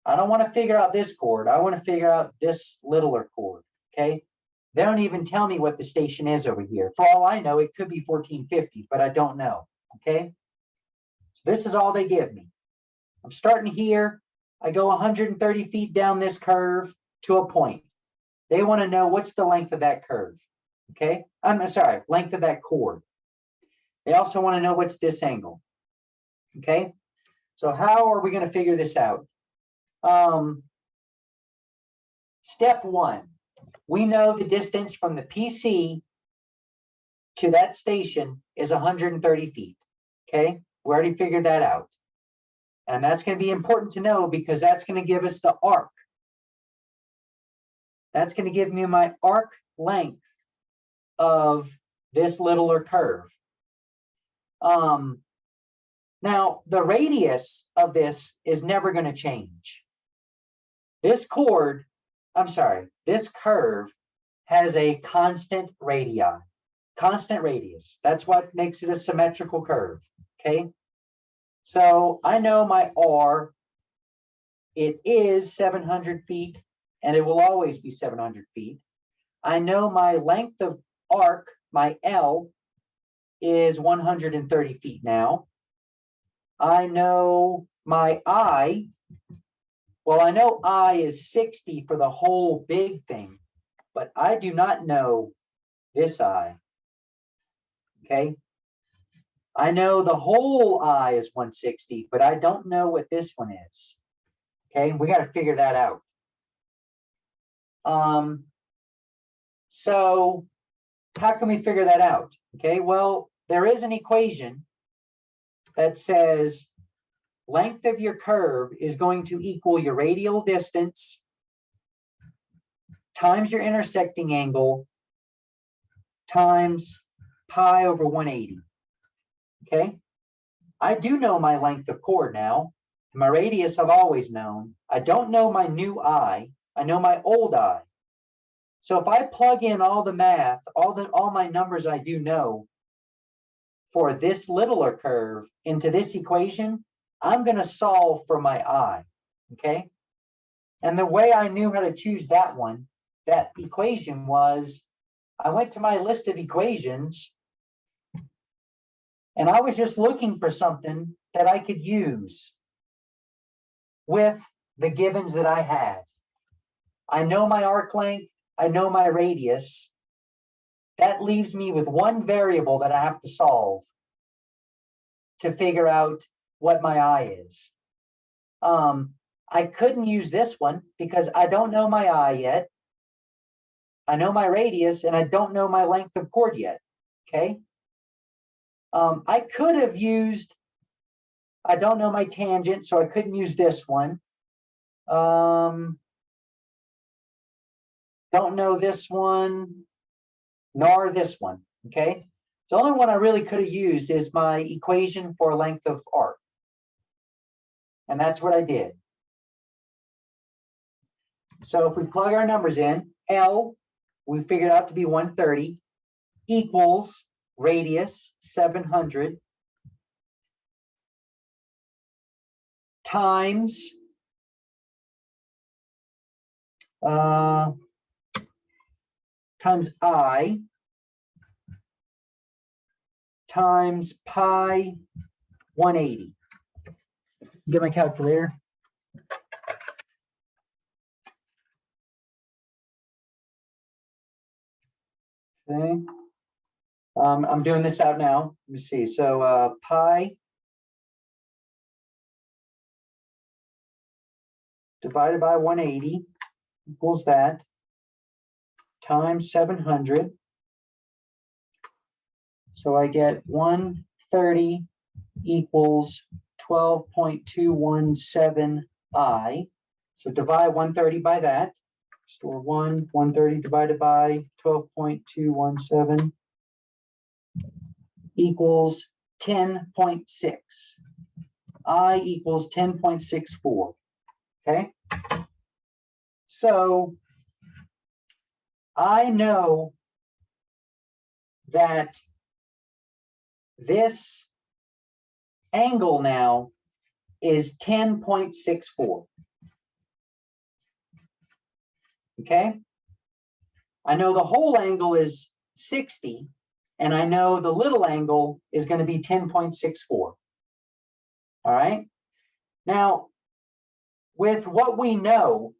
Speaker 1: I don't want to figure out this chord. I want to figure out this littler chord, okay? They don't even tell me what the station is over here. For all I know, it could be 1450, but I don't know, okay? So this is all they give me. I'm starting here. I go 130 feet down this curve to a point. They want to know what's the length of that curve, okay? I'm sorry, length of that chord. They also want to know what's this angle, okay? So how are we going to figure this out? Step one, we know the distance from the PC to that station is 130 feet, okay? We already figured that out. And that's going to be important to know because that's going to give us the arc. That's going to give me my arc length of this littler curve. Now, the radius of this is never going to change. This chord, I'm sorry, this curve has a constant radii, constant radius. That's what makes it a symmetrical curve, okay? So I know my R, it is 700 feet, and it will always be 700 feet. I know my length of arc, my L, is 130 feet now. I know my I, well, I know I is 60 for the whole big thing, but I do not know this I, okay? I know the whole I is 160, but I don't know what this one is, okay? We got to figure that out. So how can we figure that out? Okay, well, there is an equation that says length of your curve is going to equal your radial distance times your intersecting angle times pi over 180. Okay, I do know my length of chord now. My radius I've always known. I don't know my new I. I know my old I. So if I plug in all the math, all my numbers I do know for this littler curve into this equation, I'm going to solve for my I, okay? And the way I knew how to choose that one, that equation was, I went to my list of equations and I was just looking for something that I could use with the givens that I had. I know my arc length, I know my radius. That leaves me with one variable that I have to solve to figure out what my I is. I I couldn't use this one because I don't know my I yet. I know my radius and I don't know my length of chord yet, okay? I could have used, I don't know my tangent, so I couldn't use this one. Don't know this one, nor this one, okay? The only one I really could have used is my equation for length of arc. And that's what I did. So if we plug our numbers in, L, we figured out to be 130, equals radius 700 times I times pi 180. Get my calculator. Okay. I'm doing this out now. Let me see. So pi divided by 180 equals that times 700. So I get 130 equals 12.217 I. So divide 130 by that. Store 130 divided by 12.217 equals 10.6. I equals 10.64. Okay. So I know that this angle now is 10.64. Okay. I know the whole angle is 60, and I know the little angle is going to be 10.64. All right. Now, with what we know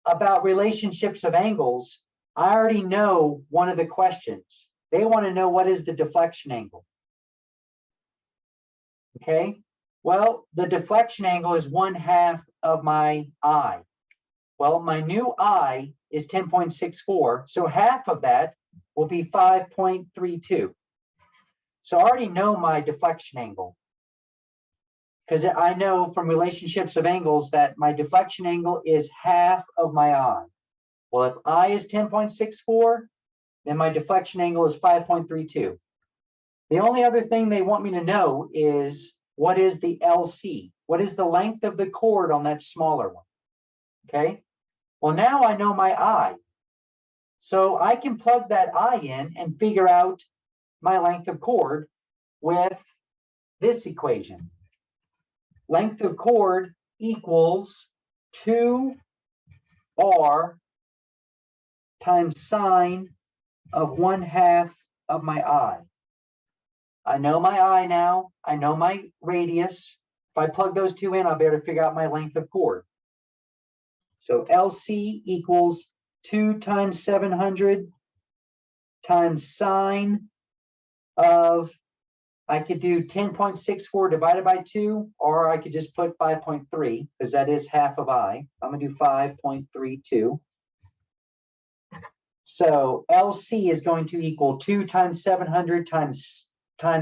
Speaker 1: about relationships of angles, I already know one of the questions. They want to know what is the deflection angle. Okay. Well, the deflection angle is 1/2 of my I. Well, my new I is 10.64, so half of that will be 5.32. So I already know my deflection angle, because I know from relationships of angles that my deflection angle is half of my I. Well, if I is 10.64, then my deflection angle is 5.32. The only other thing they want me to know is what is the LC? What is the length of the chord on that smaller one? Okay. Well, now I know my I. So I can plug that I in and figure out my length of chord with this equation. Length of chord equals 2R times sine of 1/2 of my I. I know my I now. I know my radius. If I plug those two in, I'll be able to figure out my length of chord. So LC equals 2 times 700 times sine of, I could do 10.64 divided by 2, or I could just put 5.3 because that is half of I. I'm going to do 5.32. So LC is going to equal 2 times 700 times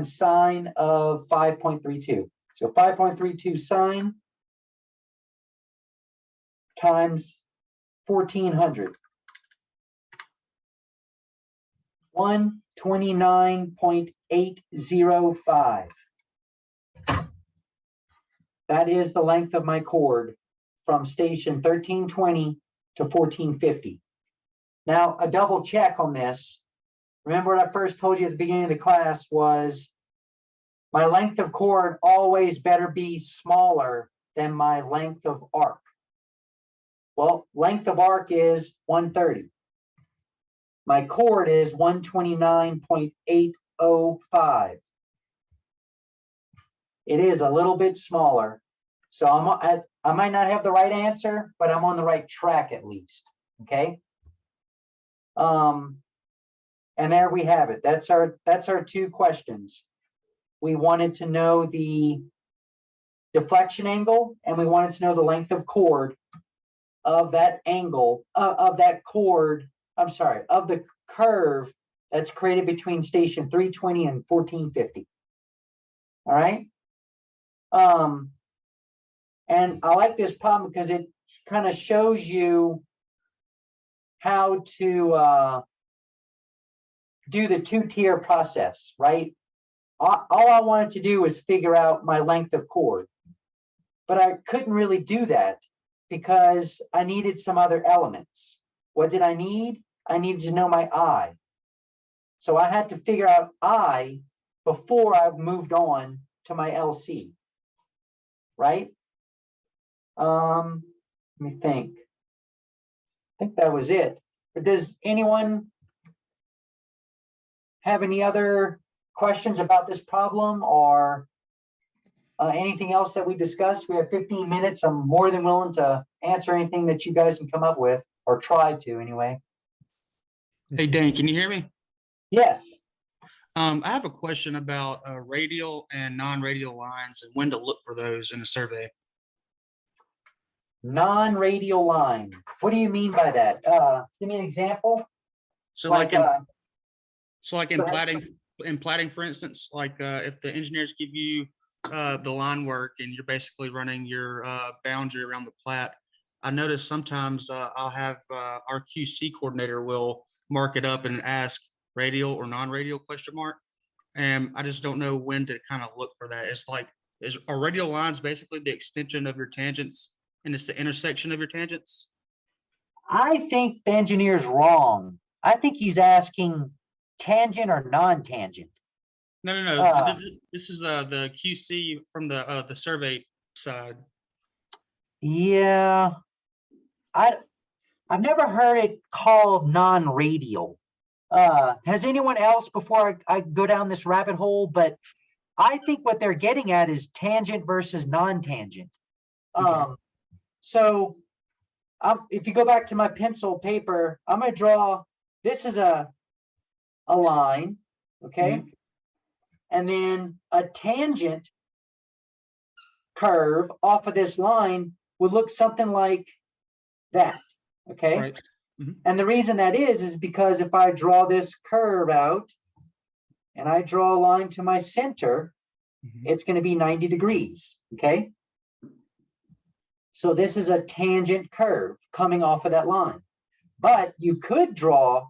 Speaker 1: sine of 5.32. So 5.32 sine times 1400. 129.805. That is the length of my chord from station 1320 to 1450. Now, a double check on this. Remember what I first told you at the beginning of the class was my length of chord always better be smaller than my length of arc. Well, length of arc is 130. My chord is 129.805. It is a little bit smaller. So I might not have the right answer, but I'm on the right track at least. Okay. And there we have it. That's our two questions. We wanted to know the deflection angle, and we wanted to know the length of chord of that angle, of that chord, I'm sorry, of the curve that's created between station 320 and 1450. All right. And I like this problem because it kind of shows you how to do the two-tier process, right? All I wanted to do was figure out my length of chord, but I couldn't really do that because I needed some other elements. What did I need? I needed to know my I. So I had to figure out I before I moved on to my LC, right? Let me think. I think that was it. But does anyone have any other questions about this problem or anything else that we discussed? We have 15 minutes. I'm more than willing to answer anything that you guys can come up with, or try to anyway.
Speaker 5: Hey, Dane, can you hear me?
Speaker 1: Yes.
Speaker 5: I have a question about radial and non-radial lines and when to look for those in a survey.
Speaker 1: Non-radial line. What do you mean by that? Give me an example.
Speaker 5: So like in,
Speaker 1: go ahead.
Speaker 5: platting, for instance, like if the engineers give you the line work and you're basically running your boundary around the plat, I notice sometimes I'll have our QC coordinator will mark it up and ask radial or non-radial question mark. And I just don't know when to kind of look for that. It's like, are radial lines basically the extension of your tangents and it's the intersection of your tangents?
Speaker 1: I think the engineer is wrong. I think he's asking tangent or non-tangent.
Speaker 5: No. This is the QC from the survey side.
Speaker 1: Yeah, I've never heard it called non-radial. Has anyone else before I go down this rabbit hole? But I think what they're getting at is tangent versus non-tangent.
Speaker 5: Okay.
Speaker 1: So if you go back to my pencil paper, I'm going to draw, this is a line, okay?
Speaker 5: Mhm.
Speaker 1: And then a tangent curve off of this line would look something like that, okay?
Speaker 5: Right.
Speaker 1: And the reason that is because if I draw this curve out and I draw a line to my center,
Speaker 5: Mhm.
Speaker 1: it's going to be 90 degrees, okay? So this is a tangent curve coming off of that line. But you could draw,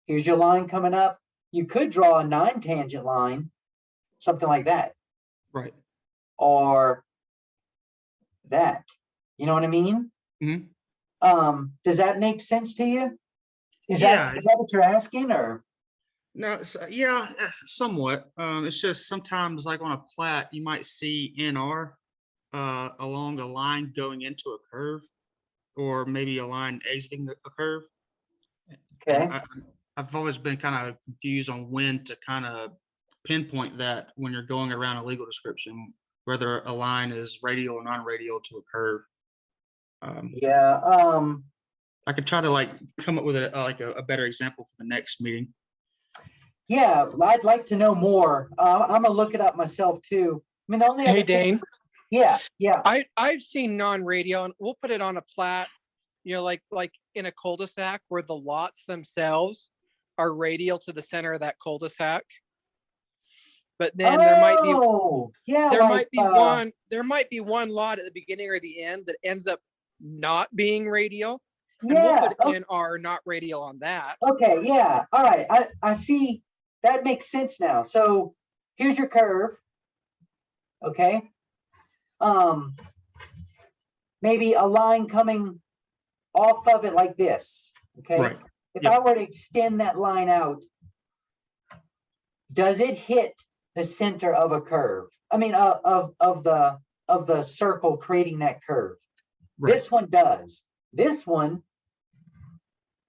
Speaker 1: here's your line coming up, you could draw a non-tangent line, something like that.
Speaker 5: Right.
Speaker 1: Or that. You know what I mean?
Speaker 5: Mhm.
Speaker 1: Does that make sense to you? Is
Speaker 5: Yeah.
Speaker 1: that what you're asking, or?
Speaker 5: No, yeah, somewhat. It's just sometimes like on a plat, you might see NR along a line going into a curve, or maybe a line exiting a curve.
Speaker 1: Okay.
Speaker 5: And I've always been kind of confused on when to kind of pinpoint that when you're going around a legal description, whether a line is radial or non-radial to a curve.
Speaker 1: Yeah.
Speaker 5: I could try to like come up with a better example for the next meeting.
Speaker 1: Yeah, I'd like to know more. I'm gonna look it up myself too. I mean, the only
Speaker 6: Hey,
Speaker 1: other thing-
Speaker 6: Dane,
Speaker 1: Yeah.
Speaker 6: I've seen non-radial, and we'll put it on a plat, like in a cul-de-sac where the lots themselves are radial to the center of that cul-de-sac. But then there might be one lot at the beginning or the end that ends up not being radial. And we'll put in our not radial on that.
Speaker 1: Okay, yeah. All right. I see. That makes sense now. So here's your curve. Okay. Maybe a line coming off of it like this. Okay.
Speaker 5: Right.
Speaker 1: If
Speaker 5: Yep.
Speaker 1: I were to extend that line out, does it hit the center of a curve? I mean, of the circle creating that curve.
Speaker 5: Right.
Speaker 1: This one does. This one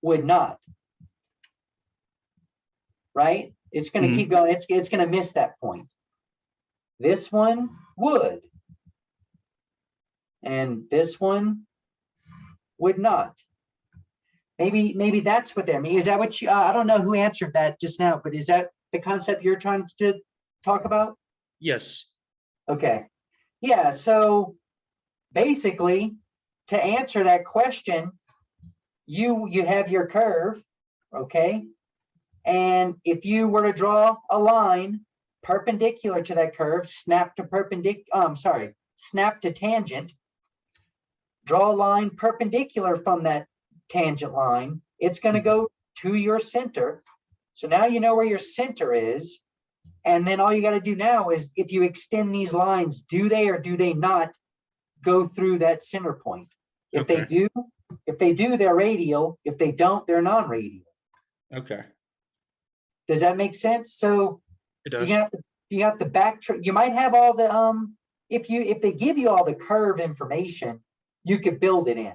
Speaker 1: would not. Right? It's going to keep going. It's going to miss that point. This one would. And this one would not. Maybe that's what they're mean. Is that what you, I don't know who answered that just now, but is that the concept you're trying to talk about?
Speaker 5: Yes.
Speaker 1: Okay. Yeah, so basically, to answer that question, you have your curve, okay? And if you were to draw a line perpendicular to that curve, snap to tangent, draw a line perpendicular from that tangent line, it's going to go to your center. So now you know where your center is. And then all you got to do now is, if you extend these lines, do they or do they not go through that center point? If they do, they're radial. If they don't, they're non-radial.
Speaker 5: Okay.
Speaker 1: Does that make sense? So
Speaker 5: It does.
Speaker 1: you have to backtrack. You might have all the if they give you all the curve information, you could build it in.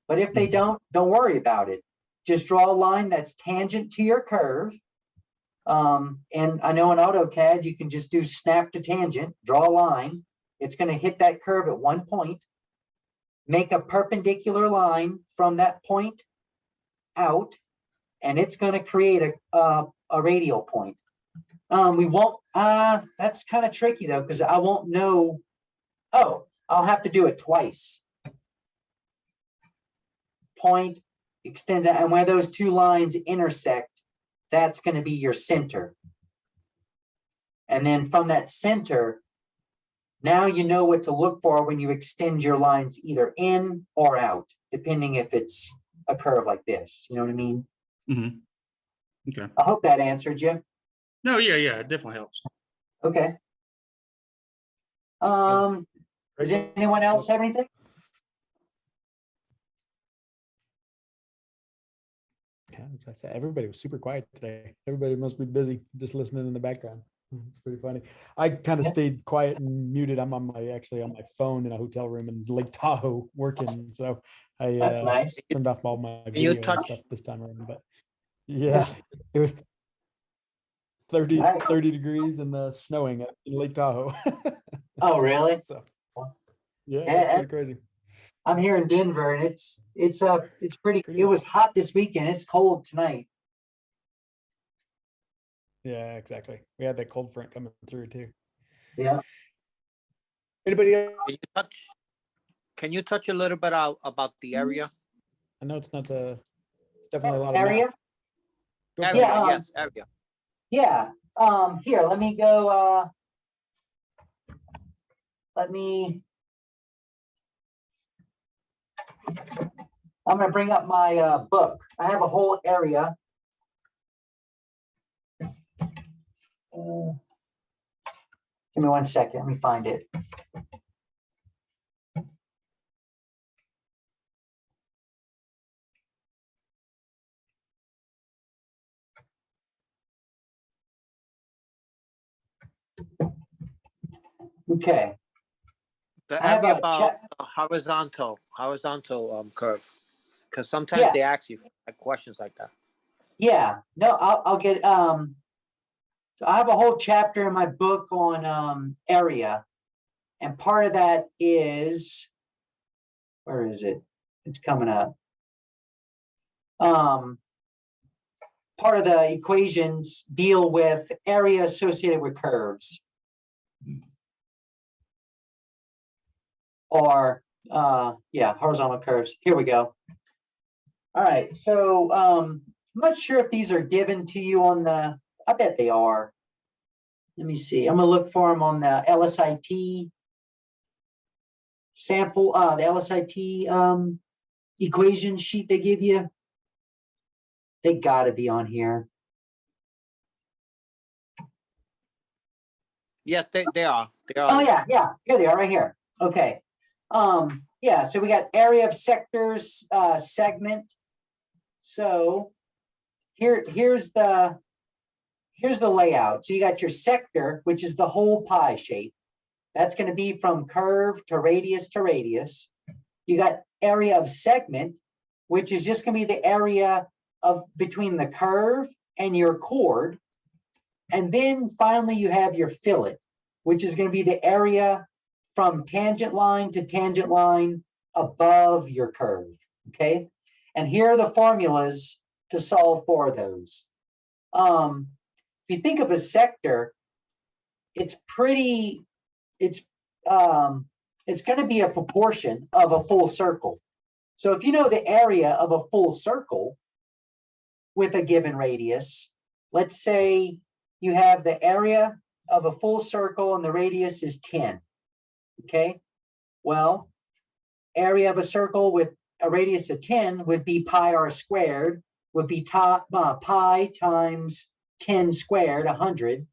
Speaker 1: But if they don't worry about it. Just draw a line that's tangent to your curve. And I know in AutoCAD, you can just do snap to tangent, draw a line. It's going to hit that curve at one point. Make a perpendicular line from that point out, and it's going to create a radial point. We won't, that's kind of tricky though, because I won't know. Oh, I'll have to do it twice. Point, extend it, and where those two lines intersect, that's going to be your center. And then from that center, now you know what to look for when you extend your lines either in or out, depending if it's a curve like this. You know what I mean?
Speaker 5: Mm-hmm. Okay.
Speaker 1: I hope that answered you.
Speaker 5: No, yeah, it definitely helps.
Speaker 1: Okay. Does anyone else have anything?
Speaker 2: Yeah, that's what I said. Everybody was super quiet today. Everybody must be busy just listening in the background. It's pretty funny. I kind of stayed quiet and muted. I'm on my phone in a hotel room in Lake Tahoe working. So I
Speaker 1: That's nice.
Speaker 2: turned off all my
Speaker 7: Can you
Speaker 2: video and
Speaker 7: touch?
Speaker 2: stuff this time around. But yeah, it was 30
Speaker 1: Nice.
Speaker 2: degrees and snowing in Lake Tahoe.
Speaker 1: Oh, really?
Speaker 2: So yeah,
Speaker 1: Yeah,
Speaker 2: it's pretty crazy.
Speaker 1: I'm here in Denver, and it's pretty. It was hot this weekend. It's cold tonight.
Speaker 2: Yeah, exactly. We had that cold front coming through too.
Speaker 1: Yeah.
Speaker 2: Anybody else?
Speaker 7: Can you touch a little bit about the area?
Speaker 2: I know it's not it's definitely a lot of
Speaker 1: Area.
Speaker 2: math. Go for
Speaker 7: Area,
Speaker 2: it.
Speaker 1: Yeah,
Speaker 7: yes, area.
Speaker 1: Yeah. Here, let me go. I'm going to bring up my book. I have a whole area. Give me 1 second. Let me find it. Okay.
Speaker 7: The
Speaker 1: I have
Speaker 7: area
Speaker 1: a
Speaker 7: about the horizontal curve, because sometimes
Speaker 1: Yeah.
Speaker 7: they ask you questions like that.
Speaker 1: Yeah. No, I'll get. So I have a whole chapter in my book on area, and part of that is, where is it? It's coming up. Part of the equations deal with area associated with curves. Or horizontal curves. Here we go. All right, so I'm not sure if these are given to you on the, I bet they are. Let me see. I'm gonna look for them on the LSIT sample, the LSIT equation sheet they give you. They gotta be on here.
Speaker 7: Yes, they are. They are.
Speaker 1: Oh yeah, here they are right here. Okay. Yeah, so we got area of sectors, segment. So here's the layout. So you got your sector, which is the whole pie shape. That's going to be from curve to radius to radius. You got area of segment, which is just going to be the area of between the curve and your chord. And then finally you have your fillet, which is going to be the area from tangent line to tangent line above your curve, okay? And here are the formulas to solve for those. If you think of a sector, it's it's going to be a proportion of a full circle. So if you know the area of a full circle with a given radius, let's say you have the area of a full circle and the radius is 10. Okay. Well, area of a circle with a radius of 10 would be pi r squared, would be pi times 10 squared, 100.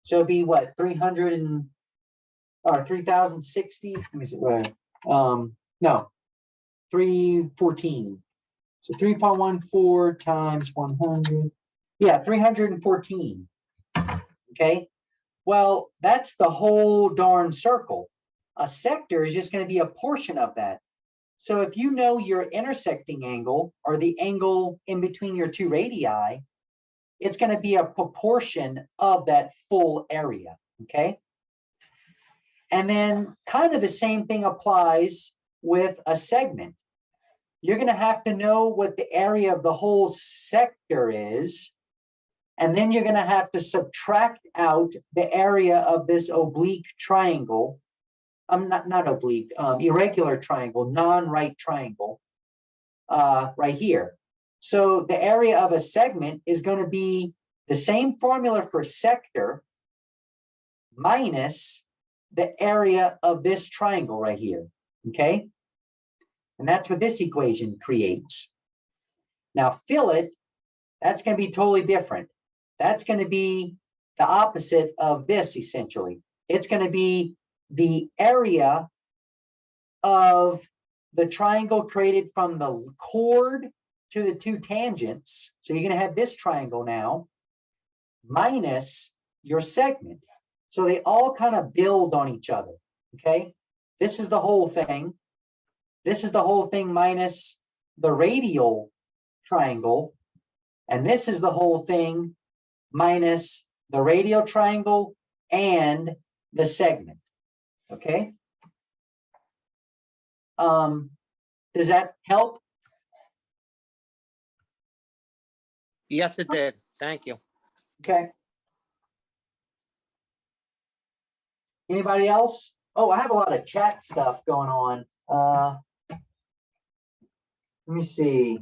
Speaker 1: So it'd be what, 300 or 3060? Let me see, no, 314. So 3.14 times 100. Yeah, 314. Okay. Well, that's the whole darn circle. A sector is just going to be a portion of that. So if you know your intersecting angle or the angle in between your two radii, it's going to be a proportion of that full area. Okay. And then kind of the same thing applies with a segment. You're going to have to know what the area of the whole sector is. And then you're going to have to subtract out the area of this oblique triangle. Not oblique, irregular triangle, non-right triangle, right here. So the area of a segment is going to be the same formula for sector minus the area of this triangle right here, okay? And that's what this equation creates. Now fillet, that's going to be totally different. That's going to be the opposite of this, essentially. It's going to be the area of the triangle created from the chord to the two tangents. So you're going to have this triangle now minus your segment. So they all kind of build on each other, okay? This is the whole thing. This is the whole thing minus the radial triangle. And this is the whole thing minus the radial triangle and the segment, okay? Does that help?
Speaker 7: Yes, it did. Thank you.
Speaker 1: Okay. Anybody else? Oh, I have a lot of chat stuff going on. Let me see.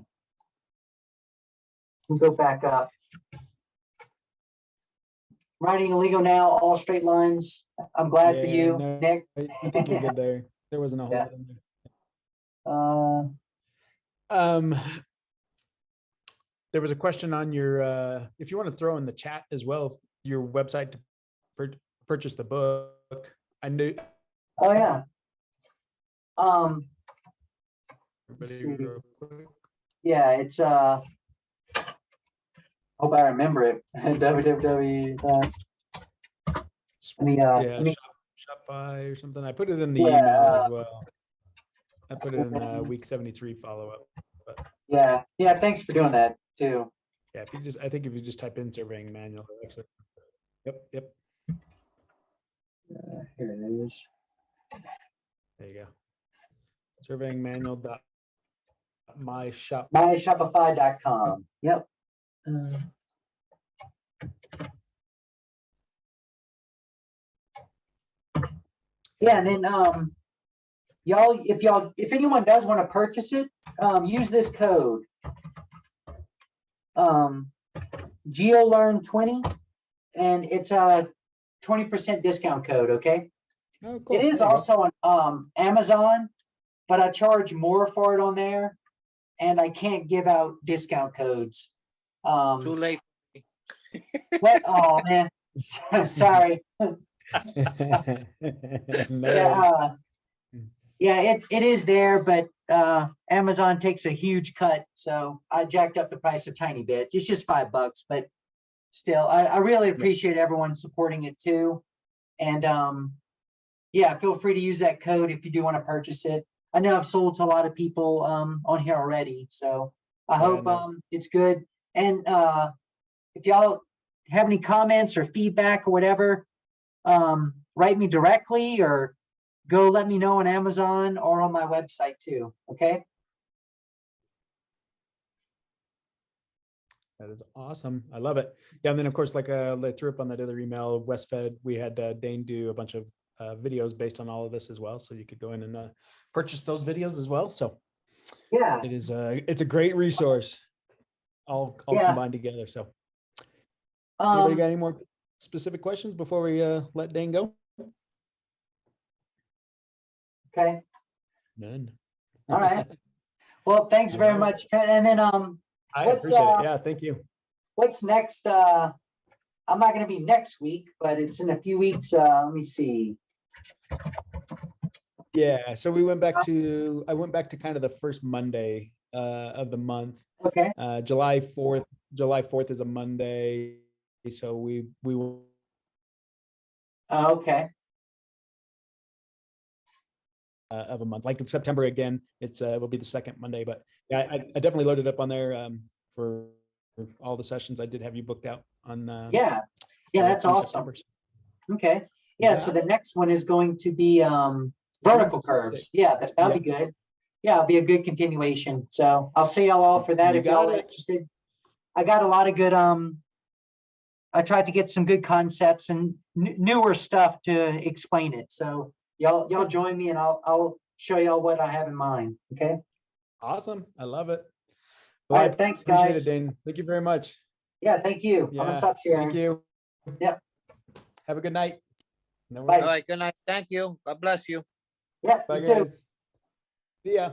Speaker 1: We'll go back up. Writing illegal now, all straight lines. I'm glad for you,
Speaker 2: no,
Speaker 1: Nick.
Speaker 2: I think you're good there. There wasn't a whole
Speaker 1: Yeah.
Speaker 2: lot in there. There was a question on your, if you want to throw in the chat as well, your website to purchase the book. I knew.
Speaker 1: Oh yeah.
Speaker 2: Everybody real quick.
Speaker 1: Yeah, it's hope I remember it. www.
Speaker 2: Yeah,
Speaker 1: Let me,
Speaker 2: Shopify or something. I put it in the
Speaker 1: Yeah,
Speaker 2: email as well. I put it in week 73 follow-up. But
Speaker 1: yeah, thanks for doing that too.
Speaker 2: yeah, if you just, I think if you just type in surveying manual, actually. Yep.
Speaker 1: Here it is.
Speaker 2: There you go. Surveying manual dot my shop.
Speaker 1: myshopify.com. Yep. Yeah, and then y'all, if anyone does want to purchase it, use this code. GeoLearn20, and it's a 20% discount code, okay?
Speaker 2: Oh, cool.
Speaker 1: It is
Speaker 2: There you go.
Speaker 1: also on Amazon, but I charge more for it on there, and I can't give out discount codes.
Speaker 7: Too late.
Speaker 1: What? Oh man, sorry.
Speaker 2: No.
Speaker 1: Yeah, it is there, but Amazon takes a huge cut, so I jacked up the price a tiny bit. It's just $5, but still, I really appreciate everyone supporting it too. And yeah, feel free to use that code if you do want to purchase it. I know I've sold to a lot of people on here already, so I hope it's good. And if y'all have any comments or feedback or whatever, write me directly or go let me know on Amazon or on my website too, okay?
Speaker 2: That is awesome. I love it. Yeah, and then of course, like I threw up on that other email, Westfed, we had Dane do a bunch of videos based on all of this as well. So you could go in and purchase those videos as well. So
Speaker 1: Yeah,
Speaker 2: it is it's a great resource, all
Speaker 1: Yeah.
Speaker 2: combined together. So anybody
Speaker 1: um,
Speaker 2: got any more specific questions before we let Dane go?
Speaker 1: okay,
Speaker 2: None.
Speaker 1: all right. Well, thanks very
Speaker 2: All right.
Speaker 1: much, Trent. And then,
Speaker 2: I
Speaker 1: What's,
Speaker 2: appreciate it. Yeah, thank you.
Speaker 1: what's next? I'm not gonna be next week, but it's in a few weeks. Let me see.
Speaker 2: Yeah, so I went back to kind of the first Monday of the month.
Speaker 1: Okay,
Speaker 2: July 4th is a Monday. So we will
Speaker 1: okay,
Speaker 2: of a month, like in September again, it will be the second Monday. But yeah, I definitely loaded up on there for all the sessions. I did have you booked out on
Speaker 1: yeah,
Speaker 2: for-
Speaker 1: that's
Speaker 2: in
Speaker 1: awesome.
Speaker 2: September.
Speaker 1: Okay, yeah, so
Speaker 2: got
Speaker 1: the next one is going to be vertical curves. Yeah, that'll be good. Yeah, it'll be a good continuation. So I'll see y'all all for that
Speaker 2: You
Speaker 1: if y'all
Speaker 2: got
Speaker 1: are
Speaker 2: it.
Speaker 1: interested. I got a lot of good I tried to get some good concepts and newer stuff to explain it. So y'all join me and I'll show y'all what I have in mind. Okay.
Speaker 2: Awesome. I love it.
Speaker 1: All
Speaker 2: Well,
Speaker 1: right, thanks,
Speaker 2: I appreciate
Speaker 1: guys.
Speaker 2: it, Dane. Thank you very much.
Speaker 1: Yeah, thank you. I'm gonna
Speaker 2: Yeah,
Speaker 1: stop sharing.
Speaker 2: thank you.
Speaker 1: Yep.
Speaker 2: Have a good night. No
Speaker 1: Bye.
Speaker 7: All right, good night. Thank you. God bless you.
Speaker 1: Yeah,
Speaker 2: Bye,
Speaker 1: you too.
Speaker 2: guys. See ya.